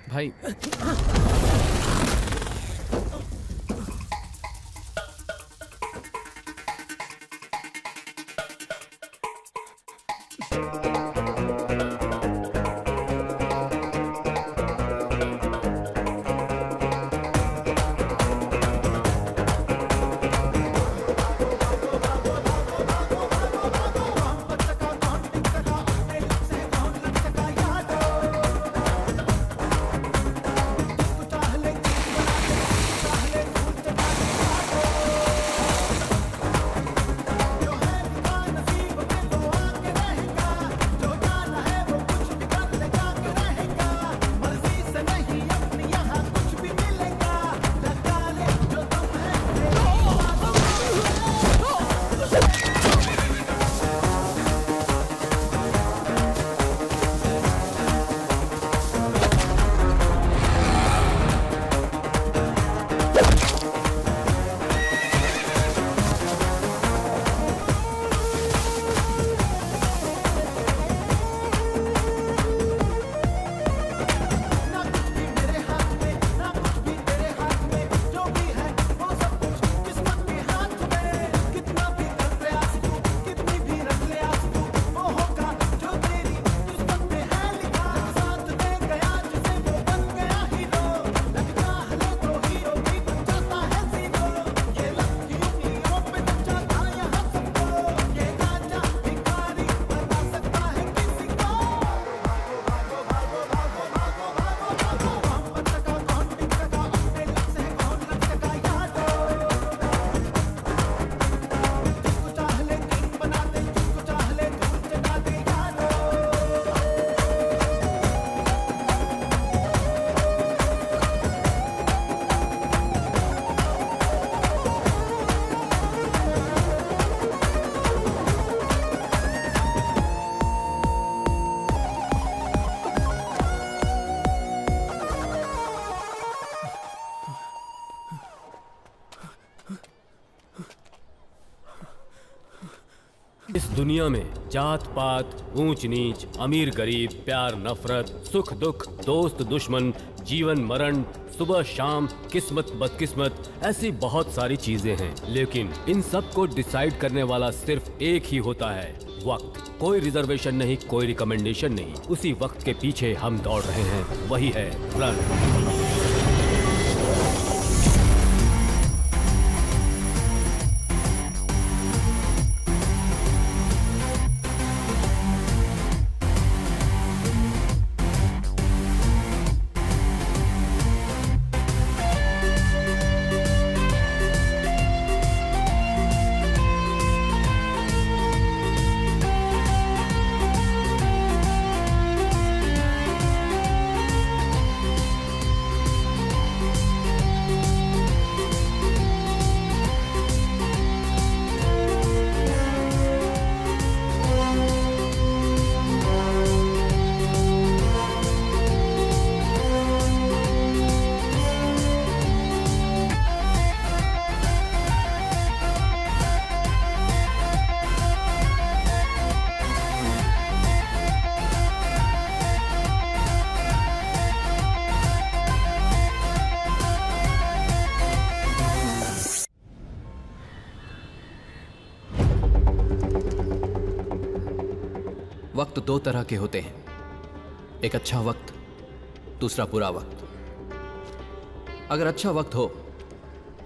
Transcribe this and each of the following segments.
भाई इस दुनिया में जात पात, ऊंच नीच, अमीर गरीब, प्यार नफरत, सुख दुख, दोस्त दुश्मन, जीवन मरण, सुबह शाम, किस्मत बदकिस्मत, ऐसी बहुत सारी चीजें हैं। लेकिन इन सब को डिसाइड करने वाला सिर्फ एक ही होता है, वक्त। कोई रिजर्वेशन नहीं, कोई रिकमेंडेशन नहीं, उसी वक्त के पीछे हम दौड़ रहे हैं, वही है रन। वक्त दो तरह के होते हैं, एक अच्छा वक्त, दूसरा बुरा वक्त। अगर अच्छा वक्त हो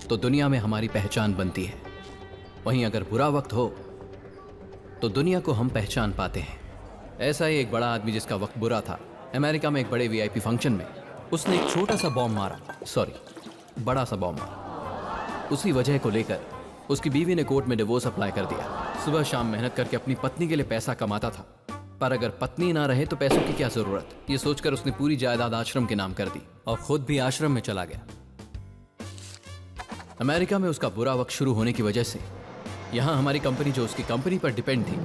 तो दुनिया में हमारी पहचान बनती है, वहीं अगर बुरा वक्त हो तो दुनिया को हम पहचान पाते हैं। ऐसा ही एक बड़ा आदमी जिसका वक्त बुरा था, अमेरिका में एक बड़े वीआईपी फंक्शन में उसने एक छोटा सा बॉम्ब मारा, बड़ा सा बॉम्ब मारा। उसी वजह को लेकर उसकी बीवी ने कोर्ट में डिवोर्स अप्लाई कर दिया। सुबह शाम मेहनत करके अपनी पत्नी के लिए पैसा कमाता था, पर अगर पत्नी ना रहे तो पैसों की क्या जरूरत, ये सोचकर उसने पूरी जायदाद आश्रम के नाम कर दी और खुद भी आश्रम में चला गया। अमेरिका में उसका बुरा वक्त शुरू होने की वजह से यहाँ हमारी कंपनी, जो उसकी कंपनी पर डिपेंड थी,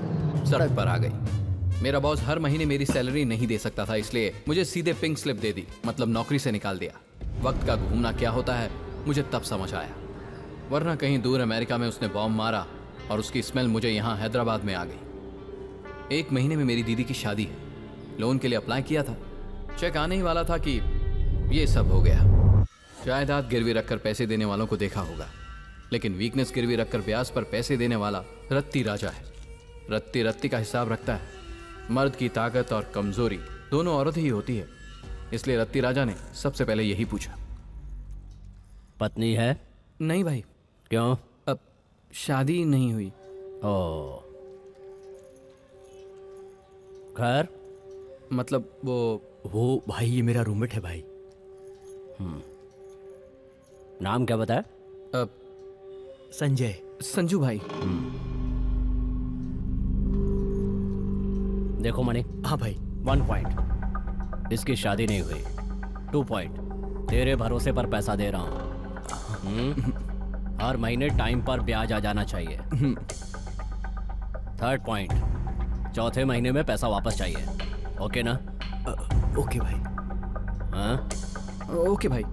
सड़क पर आ गई। मेरा बॉस हर महीने मेरी सैलरी नहीं दे सकता था, इसलिए मुझे सीधे पिंक स्लिप दे दी, मतलब नौकरी से निकाल दिया। वक्त का घूमना क्या होता है मुझे तब समझ आया, वरना कहीं दूर अमेरिका में उसने बॉम्ब मारा और उसकी स्मेल मुझे यहाँ हैदराबाद में आ गई। 1 महीने में मेरी दीदी की शादी है, लोन के लिए अप्लाई किया था, चेक आने ही वाला था कि ये सब हो गया। जायदाद गिरवी रखकर पैसे देने वालों को देखा होगा, लेकिन वीकनेस गिरवी रखकर ब्याज पर पैसे देने वाला रत्ती राजा है। रत्ती रत्ती का हिसाब रखता है। मर्द की ताकत और कमजोरी दोनों औरत ही होती है, इसलिए रत्ती राजा ने सबसे पहले यही पूछा। पत्नी है? नहीं भाई। क्यों? अब शादी नहीं हुई। ओ, घर? मतलब वो भाई ये मेरा रूममेट है भाई। नाम क्या बताया? अब संजय। संजू भाई। देखो मणि। हाँ भाई। 1 पॉइंट, इसकी शादी नहीं हुई। 2 पॉइंट, तेरे भरोसे पर पैसा दे रहा हूं। हर महीने टाइम पर ब्याज आ जाना चाहिए। 3rd पॉइंट, चौथे महीने में पैसा वापस चाहिए। ओके ना? ओके भाई। हाँ ओके भाई।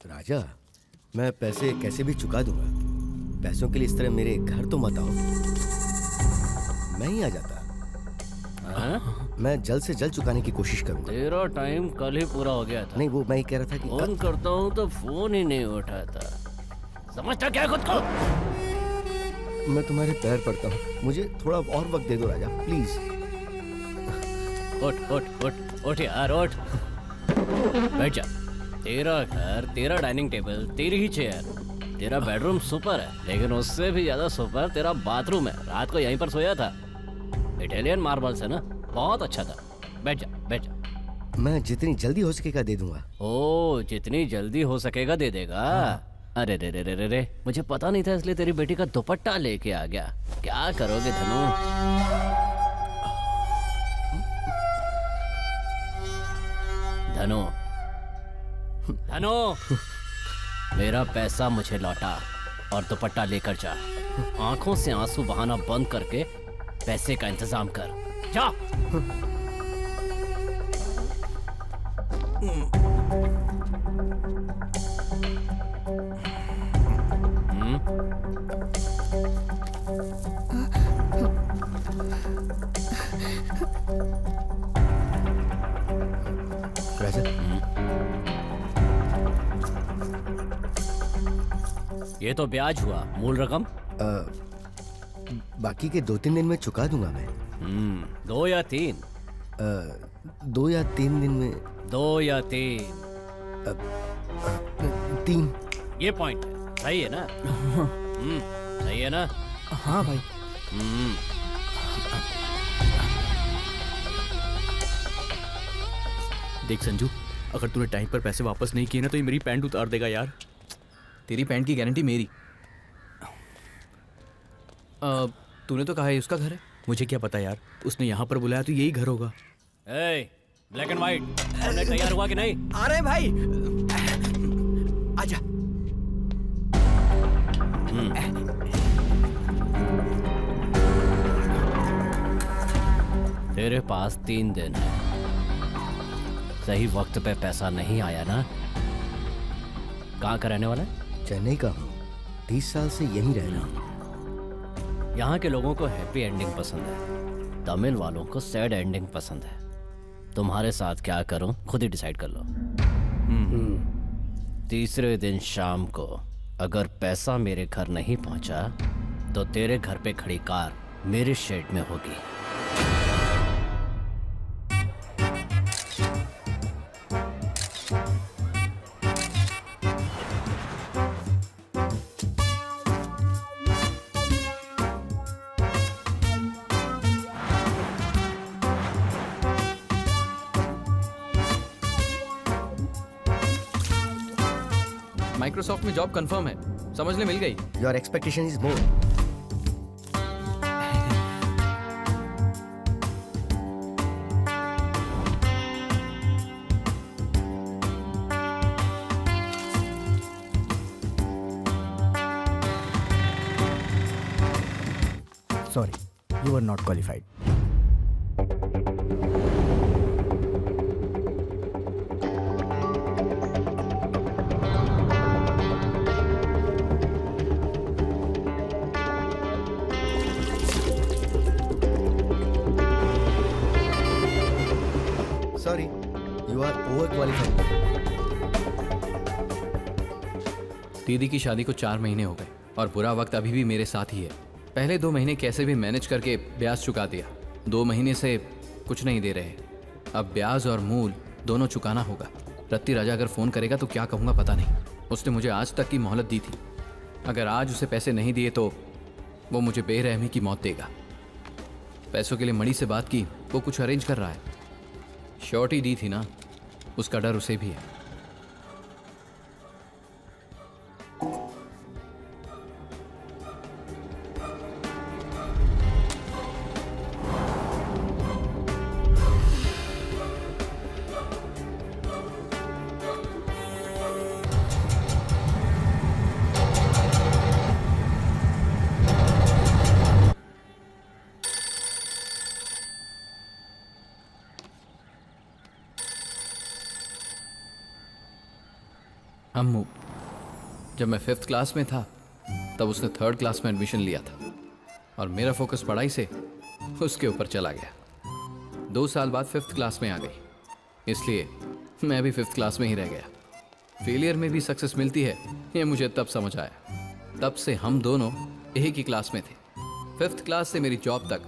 राजा, मैं पैसे कैसे भी चुका दूंगा। पैसों के लिए इस तरह मेरे घर तो मत आओ, मैं ही आ जाता। मैं जल्द से जल्द चुकाने की कोशिश करूंगा। तेरा टाइम कल ही पूरा हो गया था। नहीं, वो मैं ही कह रहा था कि फोन करता हूँ तो फोन ही नहीं उठाता। समझता क्या खुद को? मैं तुम्हारे पैर पड़ता हूँ, मुझे थोड़ा और वक्त दे दो राजा, प्लीज। उठ उठ उठ उठ यार, उठ। बैठ जा। तेरा घर, तेरा डाइनिंग टेबल, तेरी ही चेयर, तेरा बेडरूम सुपर है, लेकिन उससे भी ज्यादा सुपर तेरा बाथरूम है। रात को यहीं पर सोया था। इटालियन मार्बल्स है ना, बहुत अच्छा था। बैठ जा बैठ जा। मैं जितनी जल्दी हो सकेगा दे दूंगा। ओ, जितनी जल्दी हो सकेगा दे देगा। अरे रे रे रे रे रे, मुझे पता नहीं था, इसलिए तेरी बेटी का दुपट्टा लेके आ गया। क्या करोगे धनु? धनु धनु, मेरा पैसा मुझे लौटा और दुपट्टा लेकर जा। आंखों से आंसू बहाना बंद करके पैसे का इंतजाम कर। जा। राजा, ये तो ब्याज हुआ, मूल रकम? बाकी के 2-3 दिन में चुका दूंगा मैं। 2 या 3? 2 या 3 दिन में। 2 या 3? 3। ये पॉइंट है, सही है ना? सही है ना? हाँ भाई। देख संजू, अगर तूने टाइम पर पैसे वापस नहीं किए ना तो ये मेरी पैंट उतार देगा यार। तेरी पैंट की गारंटी मेरी। तूने तो कहा है उसका घर है। मुझे क्या पता यार, उसने यहाँ पर बुलाया तो यही घर होगा। ब्लैक एंड व्हाइट, तैयार हुआ कि नहीं? अरे भाई, आजा। तेरे पास 3 दिन है। सही वक्त पे पैसा नहीं आया ना? कहाँ का रहने वाला है? चेन्नई का हूँ, 30 साल से यहीं रह रहा हूँ। यहाँ के लोगों को हैप्पी एंडिंग पसंद है, तमिल वालों को सैड एंडिंग पसंद है। तुम्हारे साथ क्या करूं खुद ही डिसाइड कर लो। तीसरे दिन शाम को अगर पैसा मेरे घर नहीं पहुंचा तो तेरे घर पे खड़ी कार मेरे शेड में होगी। माइक्रोसॉफ्ट में जॉब कंफर्म है, समझ ले, मिल गई। Your expectation is more. Sorry, you were not qualified. Sorry, you are overqualified. दीदी की शादी को 4 महीने हो गए और बुरा वक्त अभी भी मेरे साथ ही है। पहले 2 महीने कैसे भी मैनेज करके ब्याज चुका दिया। 2 महीने से कुछ नहीं दे रहे। अब ब्याज और मूल दोनों चुकाना होगा। रत्ती राजा अगर फ़ोन करेगा तो क्या कहूँगा पता नहीं। उसने मुझे आज तक की मोहलत दी थी। अगर आज उसे पैसे नहीं दिए तो वो मुझे बेरहमी की मौत देगा। पैसों के लिए मणि से बात की, वो कुछ अरेंज कर रहा है। श्योरिटी दी थी ना, उसका डर उसे भी है। अम्मू, जब मैं 5th क्लास में था तब उसने 3rd क्लास में एडमिशन लिया था और मेरा फोकस पढ़ाई से उसके ऊपर चला गया। 2 साल बाद 5th क्लास में आ गई, इसलिए मैं भी 5th क्लास में ही रह गया। फेलियर में भी सक्सेस मिलती है, ये मुझे तब समझ आया। तब से हम दोनों एक ही क्लास में थे, 5th क्लास से मेरी जॉब तक।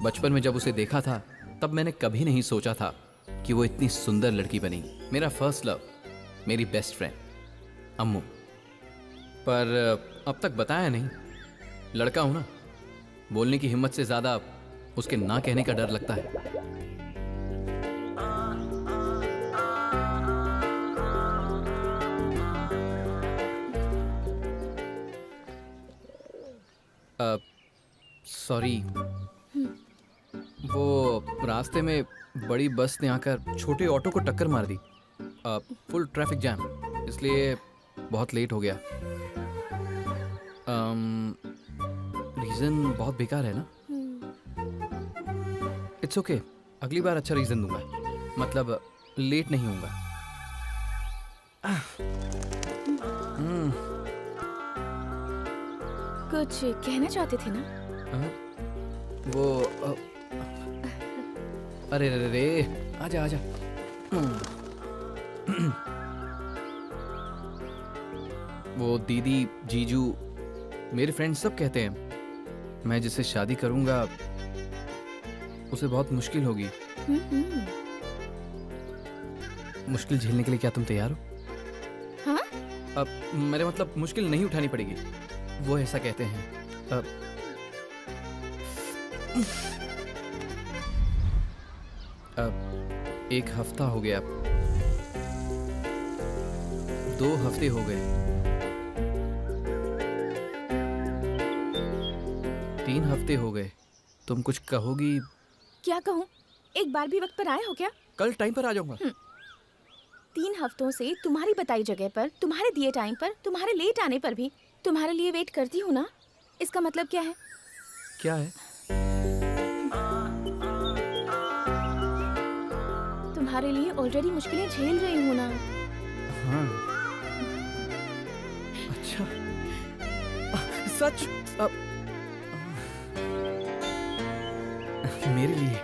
बचपन में जब उसे देखा था तब मैंने कभी नहीं सोचा था कि वो इतनी सुंदर लड़की बनेगी। मेरा फर्स्ट लव, मेरी बेस्ट फ्रेंड अम्मू। पर अब तक बताया नहीं। लड़का हूं ना, बोलने की हिम्मत से ज्यादा उसके ना कहने का डर लगता है। सॉरी, वो रास्ते में बड़ी बस ने आकर छोटे ऑटो को टक्कर मार दी। फुल ट्रैफिक जैम, इसलिए बहुत लेट हो गया। रीज़न बहुत बेकार है ना। इट्स ओके, अगली बार अच्छा रीज़न दूंगा, मतलब लेट नहीं होऊंगा। कुछ कहना चाहते थे ना? वो अरे रे रे, आजा आजा। वो दीदी, जीजू, मेरे फ्रेंड्स सब कहते हैं मैं जिससे शादी करूंगा उसे बहुत मुश्किल होगी। मुश्किल झेलने के लिए क्या तुम तैयार हो? हाँ? अब मेरे मतलब मुश्किल नहीं उठानी पड़ेगी, वो ऐसा कहते हैं। अब 1 हफ्ता हो गया, 2 हफ्ते हो गए, 3 हफ्ते हो गए। तुम कुछ कहोगी? क्या कहूँ? एक बार भी वक्त पर आए हो क्या? कल टाइम पर आ जाऊंगा। 3 हफ्तों से तुम्हारी बताई जगह पर, तुम्हारे दिए टाइम पर, तुम्हारे लेट आने पर भी तुम्हारे लिए वेट करती हूँ ना। इसका मतलब क्या है? क्या है? तुम्हारे लिए ऑलरेडी मुश्किलें झेल रही हूँ ना। हाँ, अच्छा, सच? मेरे लिए?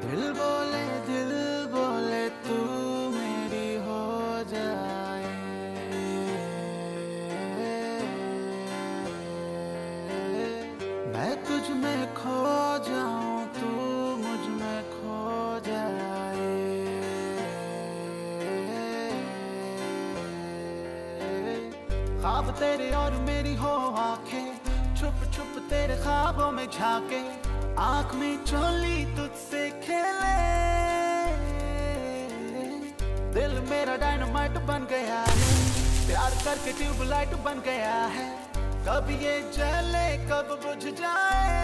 दिल बोले तू मेरी हो जाए। मैं तुझ में खो जाऊं, तू मुझ में खो जाए। ख्वाब तेरे और मेरी हो आंखें, छुप छुप तेरे ख्वाबों में झांके। आँख में चोली तुझसे खेले, दिल मेरा डायनामाइट बन गया है, प्यार करके ट्यूबलाइट बन गया है, कब ये जले कब बुझ जाए,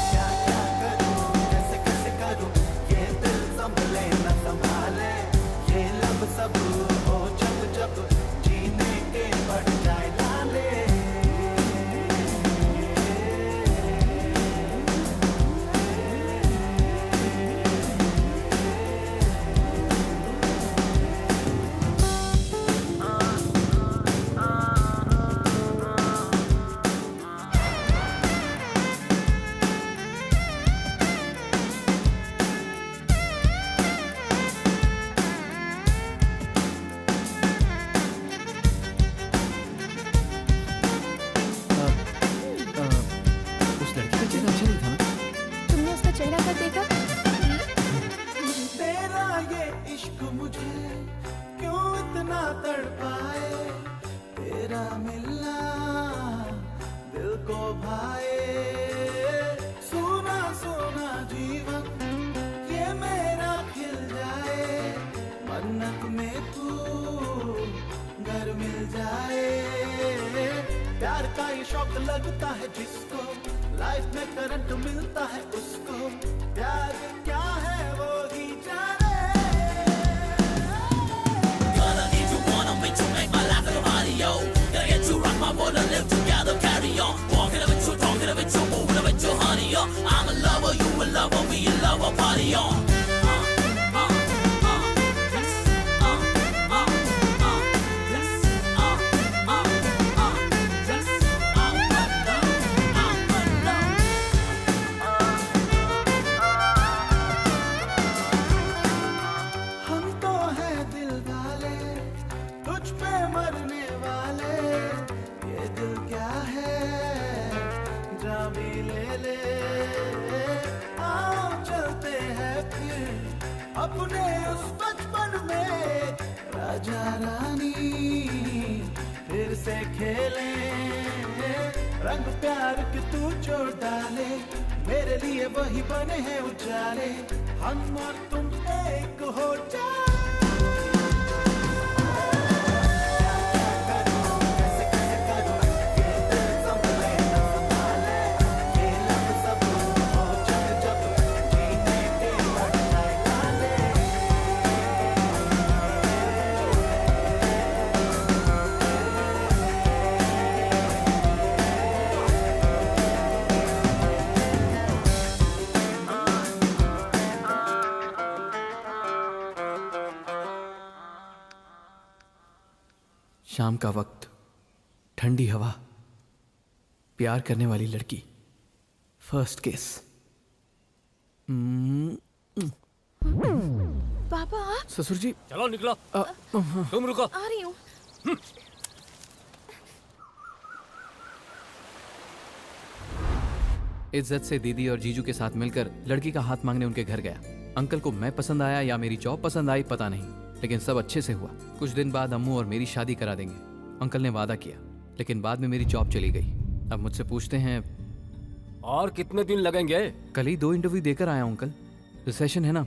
क्या क्या करूं कैसे कैसे करूं, ये दिल संभले न संभाले, ये लब सब हो जब जब जीने के बढ़ जाए लाले। उस लड़की का चेहरा अच्छा नहीं था ना? तुमने उसका चेहरा कब देखा? तेरा ये इश्क मुझे क्यों इतना तड़पाए, तेरा मिलना दिल को भाए, सोना सोना जीवन ये मेरा खिल जाए, मन्नत में तू घर मिल जाए, प्यार का ये शौक लगता है जिसको, लाइफ में करंट मिलता है उसको, प्यार क्या है वो ही जाने। Gonna need you, wanna make you make my life a audio. Gotta get you rock my boat and live together, carry on. Walking with you, talking with you, moving with you, honey. I'm a lover, you a lover, we a lover, party on. हम तो हैं दिल वाले, तुझ पे मरने वाले, ये दिल क्या है जा भी ले ले, आओ चलते हैं फिर अपने उस बचपन में, राजा रानी फिर से खेले, रंग प्यार के तू जोड़ डाले, मेरे लिए वही बने हैं उजाले, हम और तुम एक हो जाए। शाम का वक्त, ठंडी हवा, प्यार करने वाली लड़की, फर्स्ट केस। पापा आप? ससुर जी चलो निकलो। तुम रुको। आ रही हूँ। इज्जत से दीदी और जीजू के साथ मिलकर लड़की का हाथ मांगने उनके घर गया। अंकल को मैं पसंद आया या मेरी जॉब पसंद आई पता नहीं, लेकिन सब अच्छे से हुआ। कुछ दिन बाद अम्मू और मेरी शादी करा देंगे, अंकल ने वादा किया, लेकिन बाद में मेरी जॉब चली गई। अब मुझसे पूछते हैं और कितने दिन लगेंगे? कल ही 2 इंटरव्यू देकर आया हूं अंकल, रिसेशन है ना,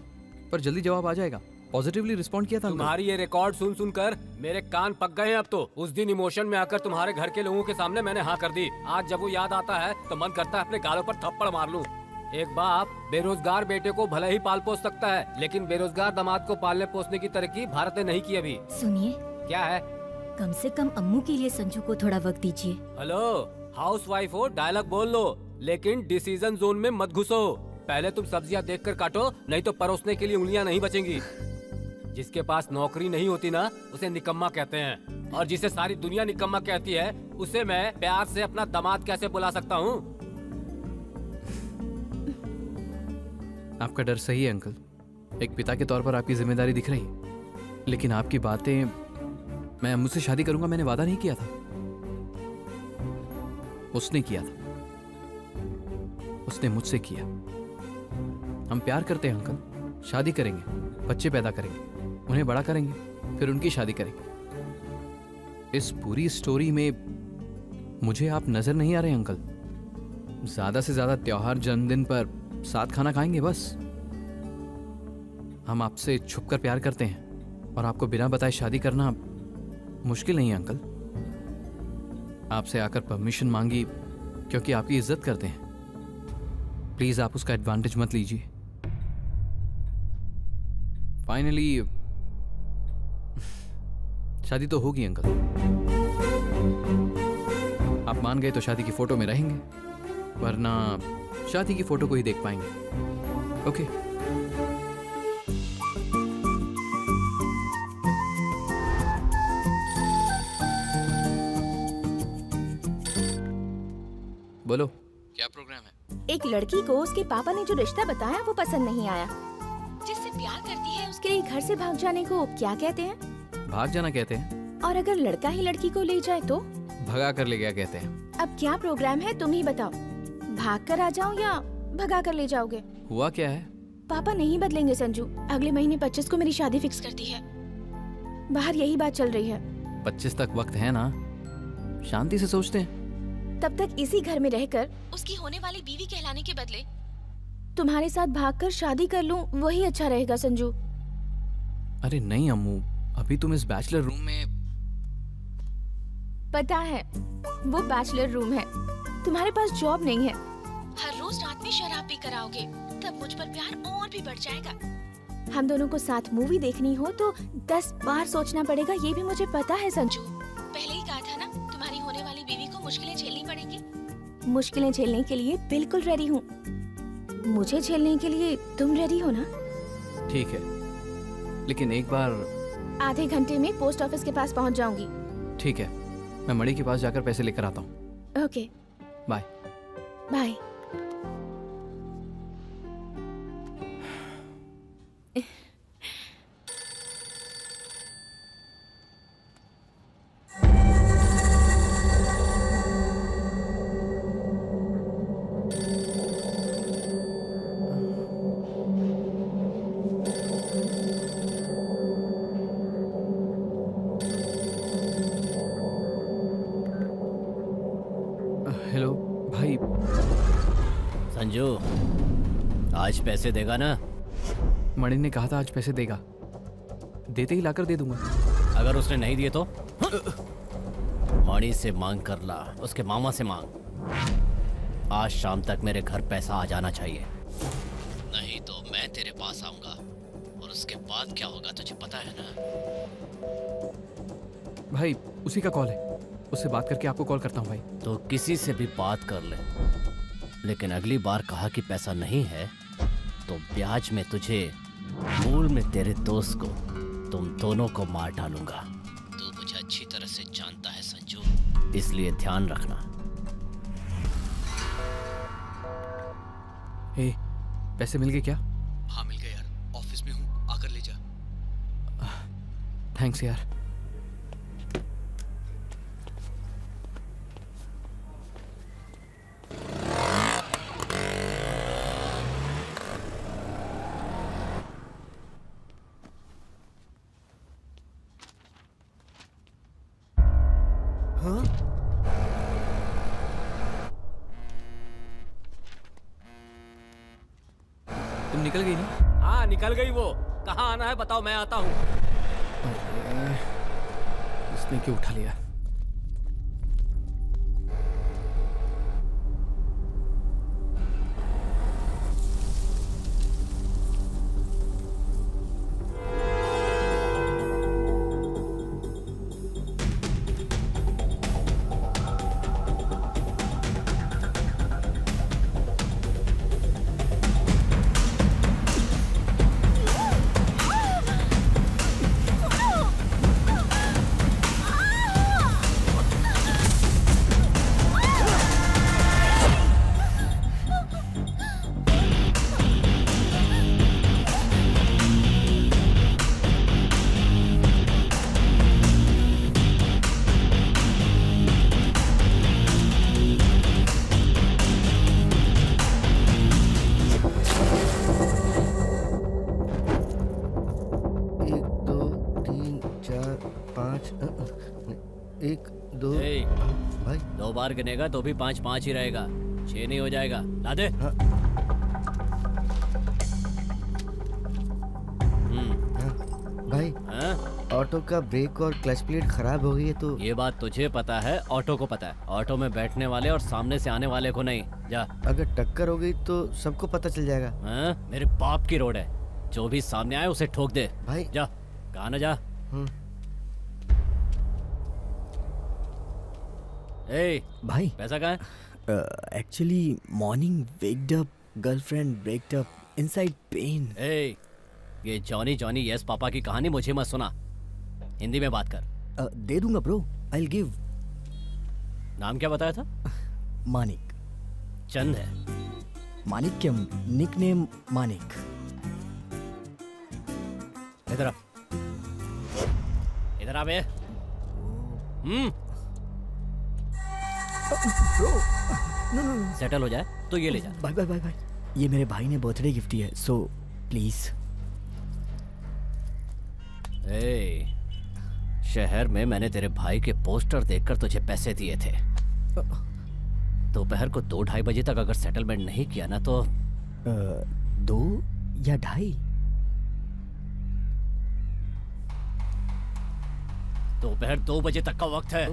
पर जल्दी जवाब आ जाएगा। पॉजिटिवली रिस्पॉन्ड किया था अंकल। तुम्हारी ये रिकॉर्ड सुन सुनकर मेरे कान पक गए हैं अब तो। उस दिन इमोशन में आकर तुम्हारे घर के लोगों के सामने मैंने हाँ कर दी। आज जब वो याद आता है तो मन करता है अपने गालों पर थप्पड़ मार लूं। एक बाप बेरोजगार बेटे को भले ही पाल पोस सकता है, लेकिन बेरोजगार दामाद को पालने पोसने की तरक्की भारत ने नहीं की अभी। सुनिए, क्या है? कम से कम अम्मू के लिए संजू को थोड़ा वक्त दीजिए। हेलो, हाउस वाइफ हो, डायलॉग बोल लो, लेकिन डिसीजन जोन में मत घुसो। पहले तुम सब्जियां देखकर काटो, नहीं तो परोसने के लिए उंगलियां नहीं बचेंगी। जिसके पास नौकरी नहीं होती ना, उसे निकम्मा कहते हैं, और जिसे सारी दुनिया निकम्मा कहती है, उसे मैं प्यार से अपना दामाद कैसे बुला सकता हूँ? आपका डर सही है अंकल, एक पिता के तौर पर आपकी जिम्मेदारी दिख रही है, लेकिन आपकी बातें, मैं अम्मू से शादी करूंगा मैंने वादा नहीं किया था, उसने किया था, उसने मुझसे किया। हम प्यार करते हैं अंकल, शादी करेंगे, बच्चे पैदा करेंगे, उन्हें बड़ा करेंगे, फिर उनकी शादी करेंगे। इस पूरी स्टोरी में मुझे आप नजर नहीं आ रहे अंकल। ज्यादा से ज्यादा त्योहार जन्मदिन पर साथ खाना खाएंगे बस। हम आपसे छुपकर प्यार करते हैं और आपको बिना बताए शादी करना मुश्किल नहीं है अंकल। आपसे आकर परमिशन मांगी क्योंकि आपकी इज्जत करते हैं। प्लीज आप उसका एडवांटेज मत लीजिए। फाइनली शादी तो होगी अंकल। आप मान गए तो शादी की फोटो में रहेंगे, वरना शादी की फोटो को ही देख पाएंगे। ओके बोलो क्या प्रोग्राम है? एक लड़की को उसके पापा ने जो रिश्ता बताया वो पसंद नहीं आया। जिससे प्यार करती है उसके लिए घर से भाग जाने को क्या कहते हैं? भाग जाना कहते हैं। और अगर लड़का ही लड़की को ले जाए तो? भगा कर ले गया कहते हैं। अब क्या प्रोग्राम है तुम ही बताओ। भाग कर आ जाऊं या भगा कर ले जाओगे? हुआ क्या है? पापा नहीं बदलेंगे संजू। अगले महीने 25 को मेरी शादी फिक्स कर दी है। बाहर यही बात चल रही है। 25 तक वक्त है ना, शांति से सोचते हैं। तब तक इसी घर में रहकर उसकी होने वाली बीवी कहलाने के बदले तुम्हारे साथ भागकर शादी कर लूं, वही अच्छा रहेगा संजू। अरे नहीं अम्मू, अभी तुम इस बैचलर रूम में। पता है वो बैचलर रूम है। तुम्हारे पास जॉब नहीं है। हर रोज रात में शराब पी कर आओगे, तब मुझ पर प्यार और भी बढ़ जाएगा। हम दोनों को साथ मूवी देखनी हो तो 10 बार सोचना पड़ेगा, ये भी मुझे पता है संजू। पहले ही कहा था ना, तुम्हारी होने वाली बीवी को मुश्किलें झेलनी पड़ेंगी। मुश्किलें झेलने के लिए बिल्कुल रेडी हूँ। मुझे झेलने के लिए तुम रेडी हो ना? ठीक है, लेकिन एक बार। आधे घंटे में पोस्ट ऑफिस के पास पहुँच जाऊंगी। ठीक है, मैं मणि के पास जाकर पैसे लेकर आता हूँ। Okay bye. बाय। हेलो भाई। संजू, आज पैसे देगा ना? मणि ने कहा था आज पैसे देगा, देते ही लाकर दे दूंगा। अगर उसने नहीं दिए तो? मणि से मांग कर ला, उसके मामा से मांग। आज शाम तक मेरे घर पैसा आ जाना चाहिए, नहीं तो मैं तेरे पास आऊंगा और उसके बाद क्या होगा तुझे पता है ना? भाई उसी का कॉल है, उससे बात करके आपको कॉल करता हूँ भाई। तो किसी से भी बात कर ले, लेकिन अगली बार कहा कि पैसा नहीं है तो ब्याज में तुझे, मूल में तेरे दोस्त को, तुम दोनों को मार डालूंगा। तू मुझे अच्छी तरह से जानता है संजू, इसलिए ध्यान रखना। हे, पैसे मिल गए क्या? हाँ मिल गए यार, ऑफिस में हूँ, आकर ले जा। थैंक्स यार। तुम निकल गई ना? हाँ निकल गई वो। कहाँ आना है बताओ, मैं आता हूँ। इसने क्यों उठा लिया? एक दो ए, भाई 2 बार गिनेगा तो भी 5-5 ही रहेगा। 6 नहीं हो जाएगा, ला दे। हाँ। भाई ऑटो का ब्रेक और क्लच प्लेट खराब हो गई है तो। ये बात तुझे पता है, ऑटो को पता है। ऑटो में बैठने वाले और सामने से आने वाले को नहीं। जा। अगर टक्कर हो गई तो सबको पता चल जाएगा। मेरे बाप की रोड है, जो भी सामने आए उसे ठोक दे। भाई जा, कहा ना जा। ए भाई पैसा कहाँ है? Actually morning waked up, girlfriend breaked up, inside pain. ए ये जॉनी जॉनी यस पापा की कहानी मुझे मत सुना, हिंदी में बात कर। दे दूंगा ब्रो, आई विल गिव। नाम क्या बताया था? मानिक। चंद है। मानिक्यम, निकनेम मानिक। इधर आ, इधर आ बे। ब्रो नो नो, सेटल हो जाए तो ये ले जा। Bye bye bye bye. ये मेरे भाई ने बर्थडे गिफ्ट दिया है, सो प्लीज। ए, शहर में मैंने तेरे भाई के पोस्टर देखकर तुझे पैसे दिए थे। दोपहर को 2-2:30 बजे तक अगर सेटलमेंट नहीं किया ना तो 2 या 2:30? दोपहर 2 बजे तक का वक्त है।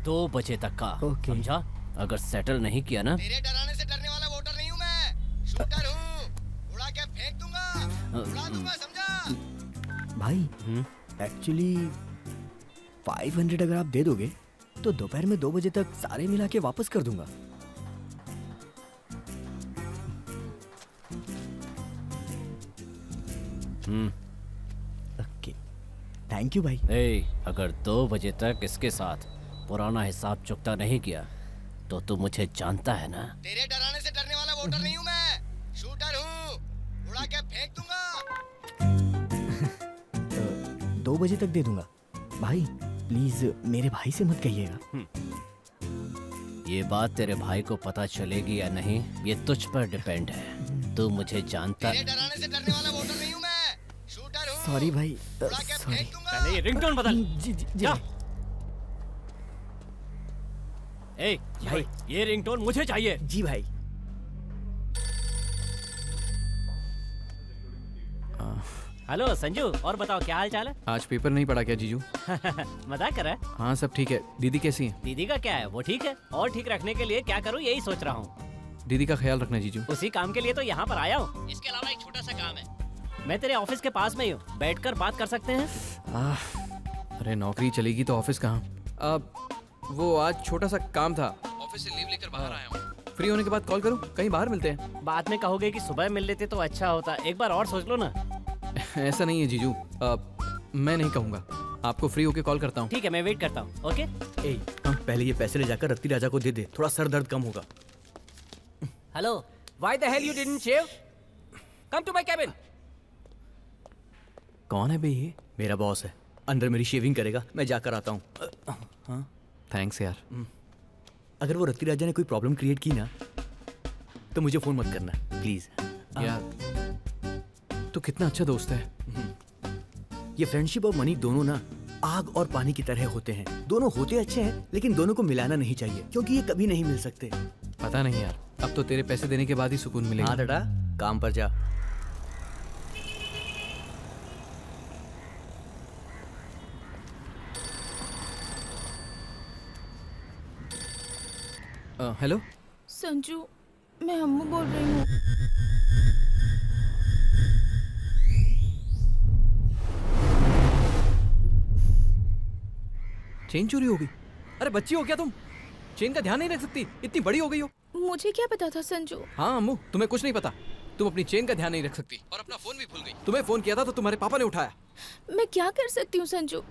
2 बजे तक का, समझा? अगर सेटल नहीं किया ना। तेरे डराने से डरने वाला वोटर नहीं हूँ मैं, शूटर हूँ। उड़ा के फेंक दूंगा, उड़ा दूंगा, समझा? भाई एक्चुअली 500 अगर आप दे दोगे तो दोपहर में 2 बजे तक सारे मिला के वापस कर दूंगा। ओके, थैंक यू भाई। ए, अगर 2 बजे तक इसके साथ पुराना हिसाब चुकता नहीं किया तो तू मुझे जानता है ना। तेरे डराने से डरने वाला वोटर नहीं हूँ मैं, शूटर हूँ। उड़ा के फेंक दूंगा। 2 बजे तक दे दूंगा भाई, प्लीज मेरे भाई से मत कहिएगा। ये बात तेरे भाई को पता चलेगी या नहीं ये तुझ पर डिपेंड है। तू मुझे जानता। तेरे डराने से डरने वाला वोटर नहीं हूँ मैं, शूटर हूँ। सॉरी भाई, उड़ा के सॉरी। फेंक दूंगा। पहले ये रिंगटोन बदल। जी जी जी। जा। ए भाई, ये रिंगटोन मुझे चाहिए। जी भाई। हेलो संजू, और बताओ क्या हाल चाल है? आज पेपर नहीं पढ़ा क्या जीजू? मजाक कर रहा है? हाँ सब ठीक है। दीदी कैसी है? दीदी का क्या है, वो ठीक है। और ठीक रखने के लिए क्या करूँ यही सोच रहा हूँ। दीदी का ख्याल रखना जीजू। उसी काम के लिए तो यहाँ पर आया हूँ। इसके अलावा एक छोटा सा काम है। मैं तेरे ऑफिस के पास में ही हूँ, बैठकर बात कर सकते हैं? अरे नौकरी चलेगी तो ऑफिस कहाँ? वो आज छोटा सा काम था, ऑफिस से लीव लेकर बाहर आया हूँ। फ्री होने के बाद कॉल करूँ, कहीं बाहर मिलते हैं। बाद में कहोगे कि सुबह मिल लेते तो अच्छा होता। एक बार और सोच लो ना। ऐसा नहीं है जीजू, मैं नहीं कहूँगा। आपको फ्री होके कॉल करता हूँ। ठीक है, मैं वेट करता हूँ। ओके। पहले ये पैसे ले जाकर रत्ती राजा को दे दे, थोड़ा सर दर्द कम होगा। Hello, why the hell you didn't shave? Come to my cabin. कौन है बे ये? मेरा बॉस है, अंदर मेरी शेविंग करेगा, मैं जाकर आता हूँ। थैंक्स यार। अगर वो रत्ती राजा ने कोई प्रॉब्लम क्रिएट की ना तो मुझे फोन मत करना प्लीज। यार तो कितना अच्छा दोस्त है। ये फ्रेंडशिप और मनी दोनों ना आग और पानी की तरह होते हैं। दोनों होते अच्छे हैं लेकिन दोनों को मिलाना नहीं चाहिए, क्योंकि ये कभी नहीं मिल सकते। पता नहीं यार, अब तो तेरे पैसे देने के बाद ही सुकून मिलेगा। हाँ बेटा, काम पर जा। हेलो संजू, मैं अम्मू बोल रही हूँ। चेन चोरी हो गई? अरे बच्ची हो क्या तुम? चेन का ध्यान नहीं रख सकती? इतनी बड़ी हो गई हो। मुझे क्या पता था संजू। हाँ अम्मू, तुम्हें कुछ नहीं पता। तुम अपनी चेन का ध्यान नहीं रख सकती और अपना फोन भी भूल गई। तुम्हें फोन किया था तो तुम्हारे पापा ने उठाया। मैं क्या कर सकती हूँ संजू?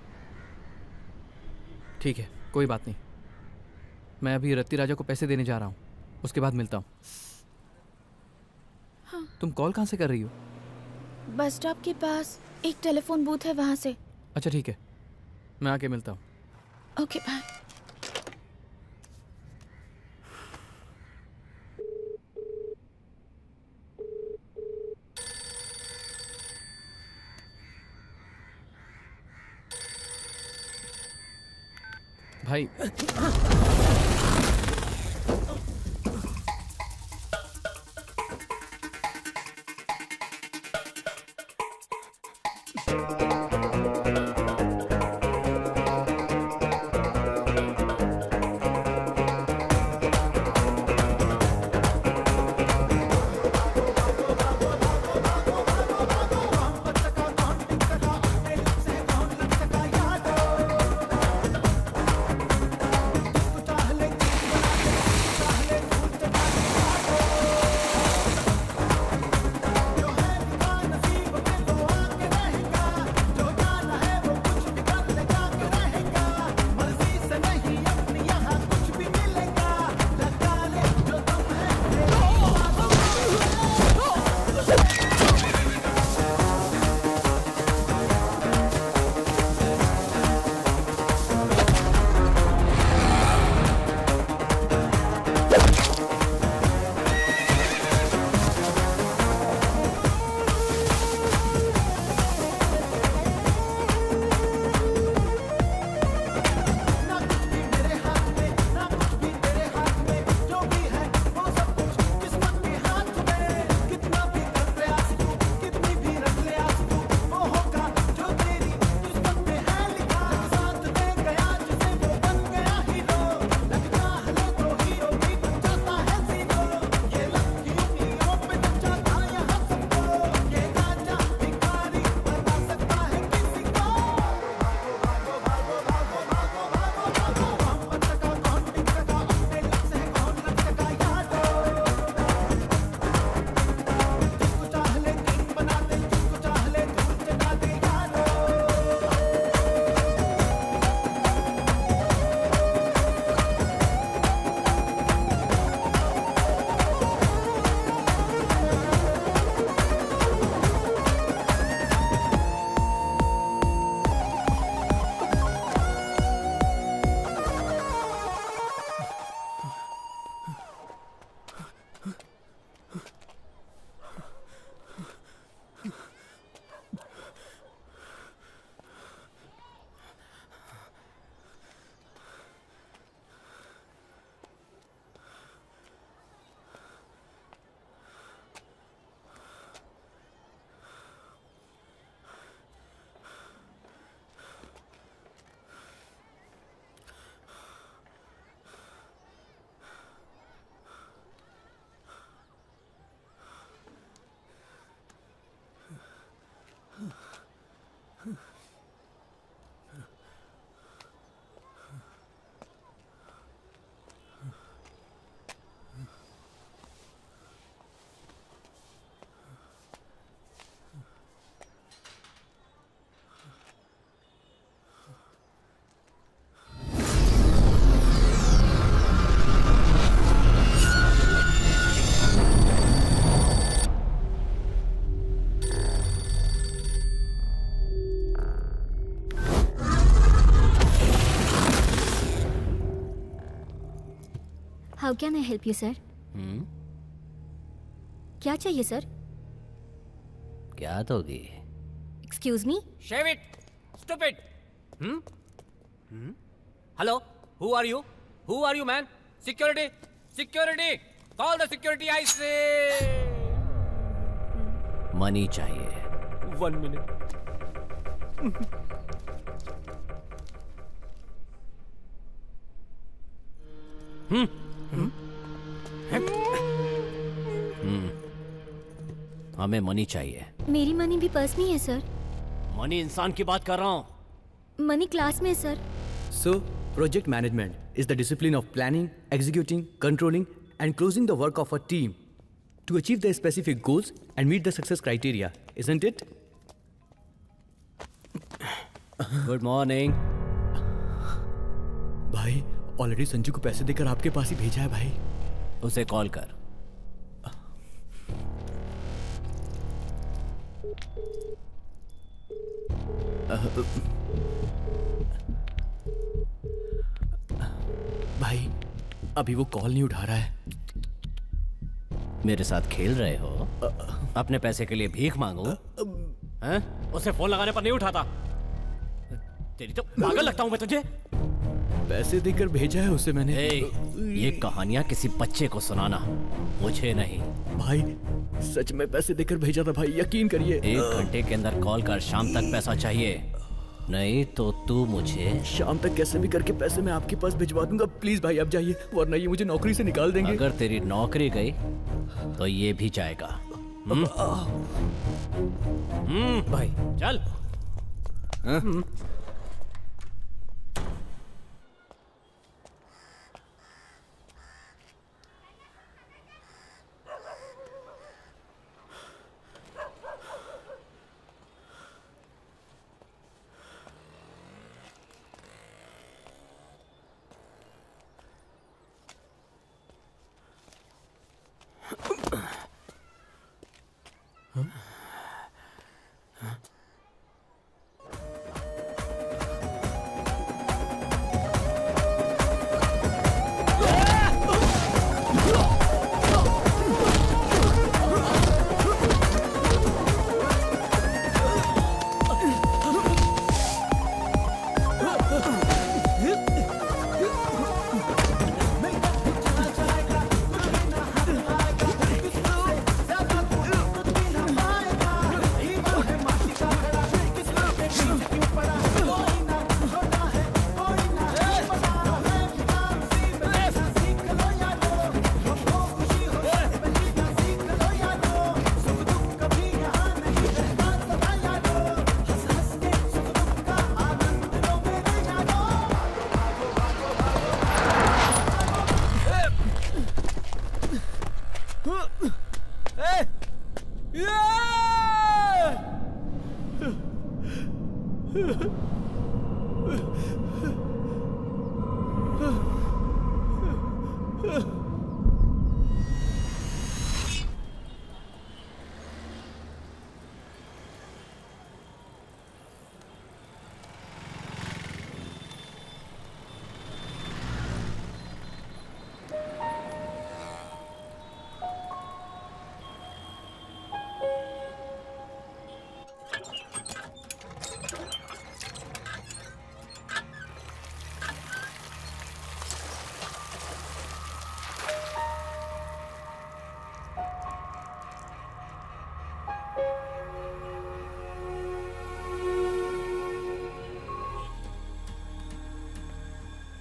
ठीक है, कोई बात नहीं। मैं अभी रत्ती राजा को पैसे देने जा रहा हूँ, उसके बाद मिलता हूँ। हाँ। तुम कॉल कहाँ से कर रही हो? बस स्टॉप के पास एक टेलीफोन बूथ है, वहाँ से। अच्छा ठीक है, मैं आके मिलता हूँ। Okay bye. भाई how can I help you sir? क्या चाहिए सर? क्या दोगी? Excuse me? Shave it, stupid. Hello, who are you? Who are you, man? Security, security. Call the security, I say. Money चाहिए। 1 minute. हमें money चाहिए। मेरी money भी purse में है सर। मनी इंसान की बात कर रहा हूँ। मनी क्लास में है sir. So, project management is the discipline of planning, executing, controlling, and closing the work of a team to achieve their specific goals and meet the success criteria, isn't it? Good morning. भाई, already Sanju को पैसे देकर आपके पास ही भेजा है भाई। उसे call कर। भाई, अभी वो कॉल नहीं उठा रहा है। मेरे साथ खेल रहे हो? अपने पैसे के लिए भीख मांगो? हैं? उसे फोन लगाने पर नहीं उठाता। तेरी तो पागल लगता हूं मैं तुझे। पैसे देकर भेजा है उसे मैंने। ये कहानियां किसी बच्चे को सुनाना, मुझे नहीं। भाई, सच में पैसे देकर भेजा था भाई, यकीन करिए। 1 घंटे के अंदर कॉल कर, शाम तक पैसा चाहिए, नहीं तो तू मुझे शाम तक कैसे भी करके पैसे मैं आपके पास भिजवा दूंगा। प्लीज भाई आप जाइए, वरना ये मुझे नौकरी से निकाल देंगे। अगर तेरी नौकरी गई तो ये भी जाएगा। भाई चल।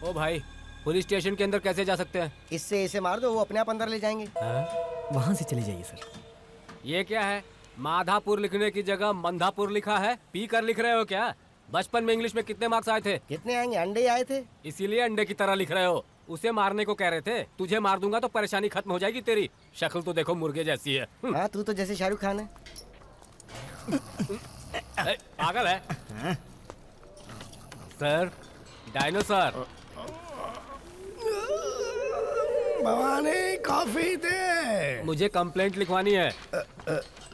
ओ भाई, पुलिस स्टेशन के अंदर कैसे जा सकते हैं? इससे इसे मार दो, वो अपने आप अंदर ले जाएंगे। वहां से चले जाइए सर। ये क्या है? माधापुर लिखने की जगह मंधापुर लिखा है। पी कर लिख रहे हो क्या? बचपन में इंग्लिश में कितने मार्क्स आए थे? कितने आएंगे? अंडे ही आए थे। इसीलिए अंडे की तरह लिख रहे हो। उसे मारने को कह रहे थे। तुझे मार दूंगा तो परेशानी खत्म हो जाएगी तेरी। शक्ल तो देखो मुर्गे जैसी है। हाँ, तू तो जैसे शाहरुख खान है। पागल है सर। डायनासोर। भवानी कॉफी दे। मुझे कंप्लेंट लिखवानी है।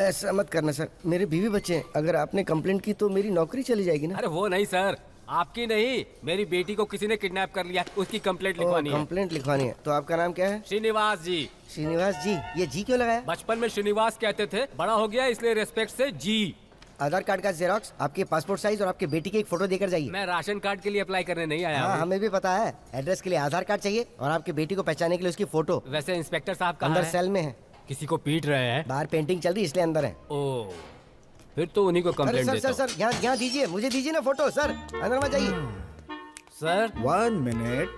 ऐसा मत करना सर, मेरे बीवी बच्चे हैं। अगर आपने कंप्लेंट की तो मेरी नौकरी चली जाएगी ना। अरे वो नहीं सर, आपकी नहीं, मेरी बेटी को किसी ने किडनैप कर लिया, उसकी कंप्लेंट लिखवानी है। कंप्लेंट लिखवानी है। तो आपका नाम क्या है? श्रीनिवास जी। श्रीनिवास जी। ये जी क्यों लगाया? बचपन में श्रीनिवास कहते थे, बड़ा हो गया इसलिए रेस्पेक्ट से जी। आधार कार्ड का जेरोक्स, आपके पासपोर्ट साइज और आपके बेटी की एक फोटो देकर जाइए। मैं राशन कार्ड के लिए अप्लाई करने नहीं आया हूँ। हमें भी पता है। एड्रेस के लिए आधार कार्ड चाहिए और आपकी बेटी को पहचानने के लिए उसकी फोटो। वैसे इंस्पेक्टर साहब कहाँ अंदर हैं? सेल में है। किसी को पीट रहे हैं? बाहर पेंटिंग चल रही इसलिए अंदर है। ओ, फिर तो उन्हीं को कंप्लेंट देता हूँ। सर यहाँ दीजिए, मुझे दीजिए ना फोटो। सर अंदर मत जाइए। Sir 1 minute.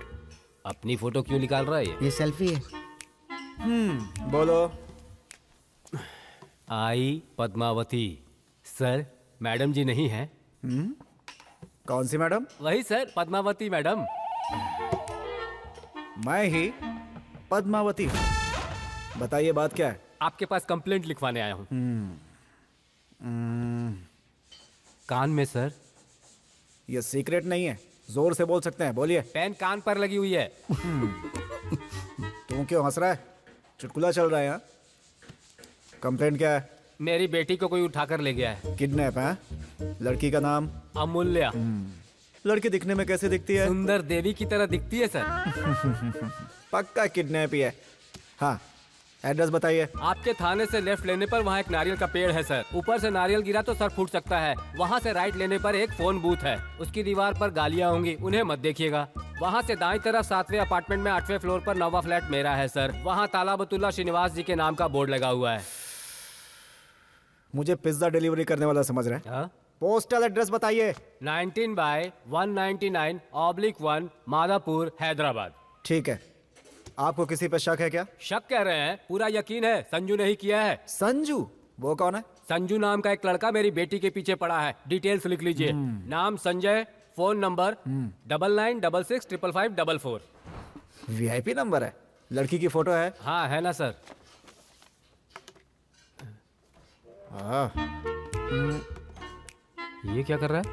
अपनी फोटो क्यों निकाल रहा है ये सेल्फी है। बोलो। आई पद्मावती। सर मैडम जी नहीं है? कौन सी मैडम? वही सर, पद्मावती मैडम। मैं ही पद्मावती। बताइए बात क्या है? आपके पास कंप्लेंट लिखवाने आया हूँ। कान में सर। ये सीक्रेट नहीं है, जोर से बोल सकते हैं, बोलिए। पेन कान पर लगी हुई है। तू क्यों हंस रहा है? चुटकुला चल रहा है यहाँ? कंप्लेंट क्या है? मेरी बेटी को कोई उठाकर ले गया है। किडनैप है? लड़की का नाम? अमूल्य। लड़की दिखने में कैसे दिखती है? सुंदर देवी की तरह दिखती है सर। पक्का किडनैप ही है। हाँ, एड्रेस बताइए। आपके थाने से लेफ्ट लेने पर वहाँ एक नारियल का पेड़ है सर। ऊपर से नारियल गिरा तो सर फूट सकता है। वहाँ से राइट लेने पर एक फोन बूथ है। उसकी दीवार पर गालियाँ होंगी, उन्हें मत देखिएगा। वहाँ से दाईं तरफ 7वें अपार्टमेंट में 8वें फ्लोर पर 9वां फ्लैट मेरा है सर। वहाँ तालाबतुल्ला श्रीनिवास जी के नाम का बोर्ड लगा हुआ है। मुझे पिज्जा डिलीवरी करने वाला समझ रहे हैं? पोस्टल एड्रेस बताइए। 19/199/1 मादापुर हैदराबाद। ठीक है। आपको किसी पे शक है क्या? शक कह रहे हैं, पूरा यकीन है, संजू ने ही किया है। संजू? वो कौन है? संजू नाम का एक लड़का मेरी बेटी के पीछे पड़ा है। डिटेल्स लिख लीजिए। नाम Sanjay, phone number 9966555544। VIP number है। लड़की की फोटो है? हाँ है ना सर। ये क्या कर रहा है?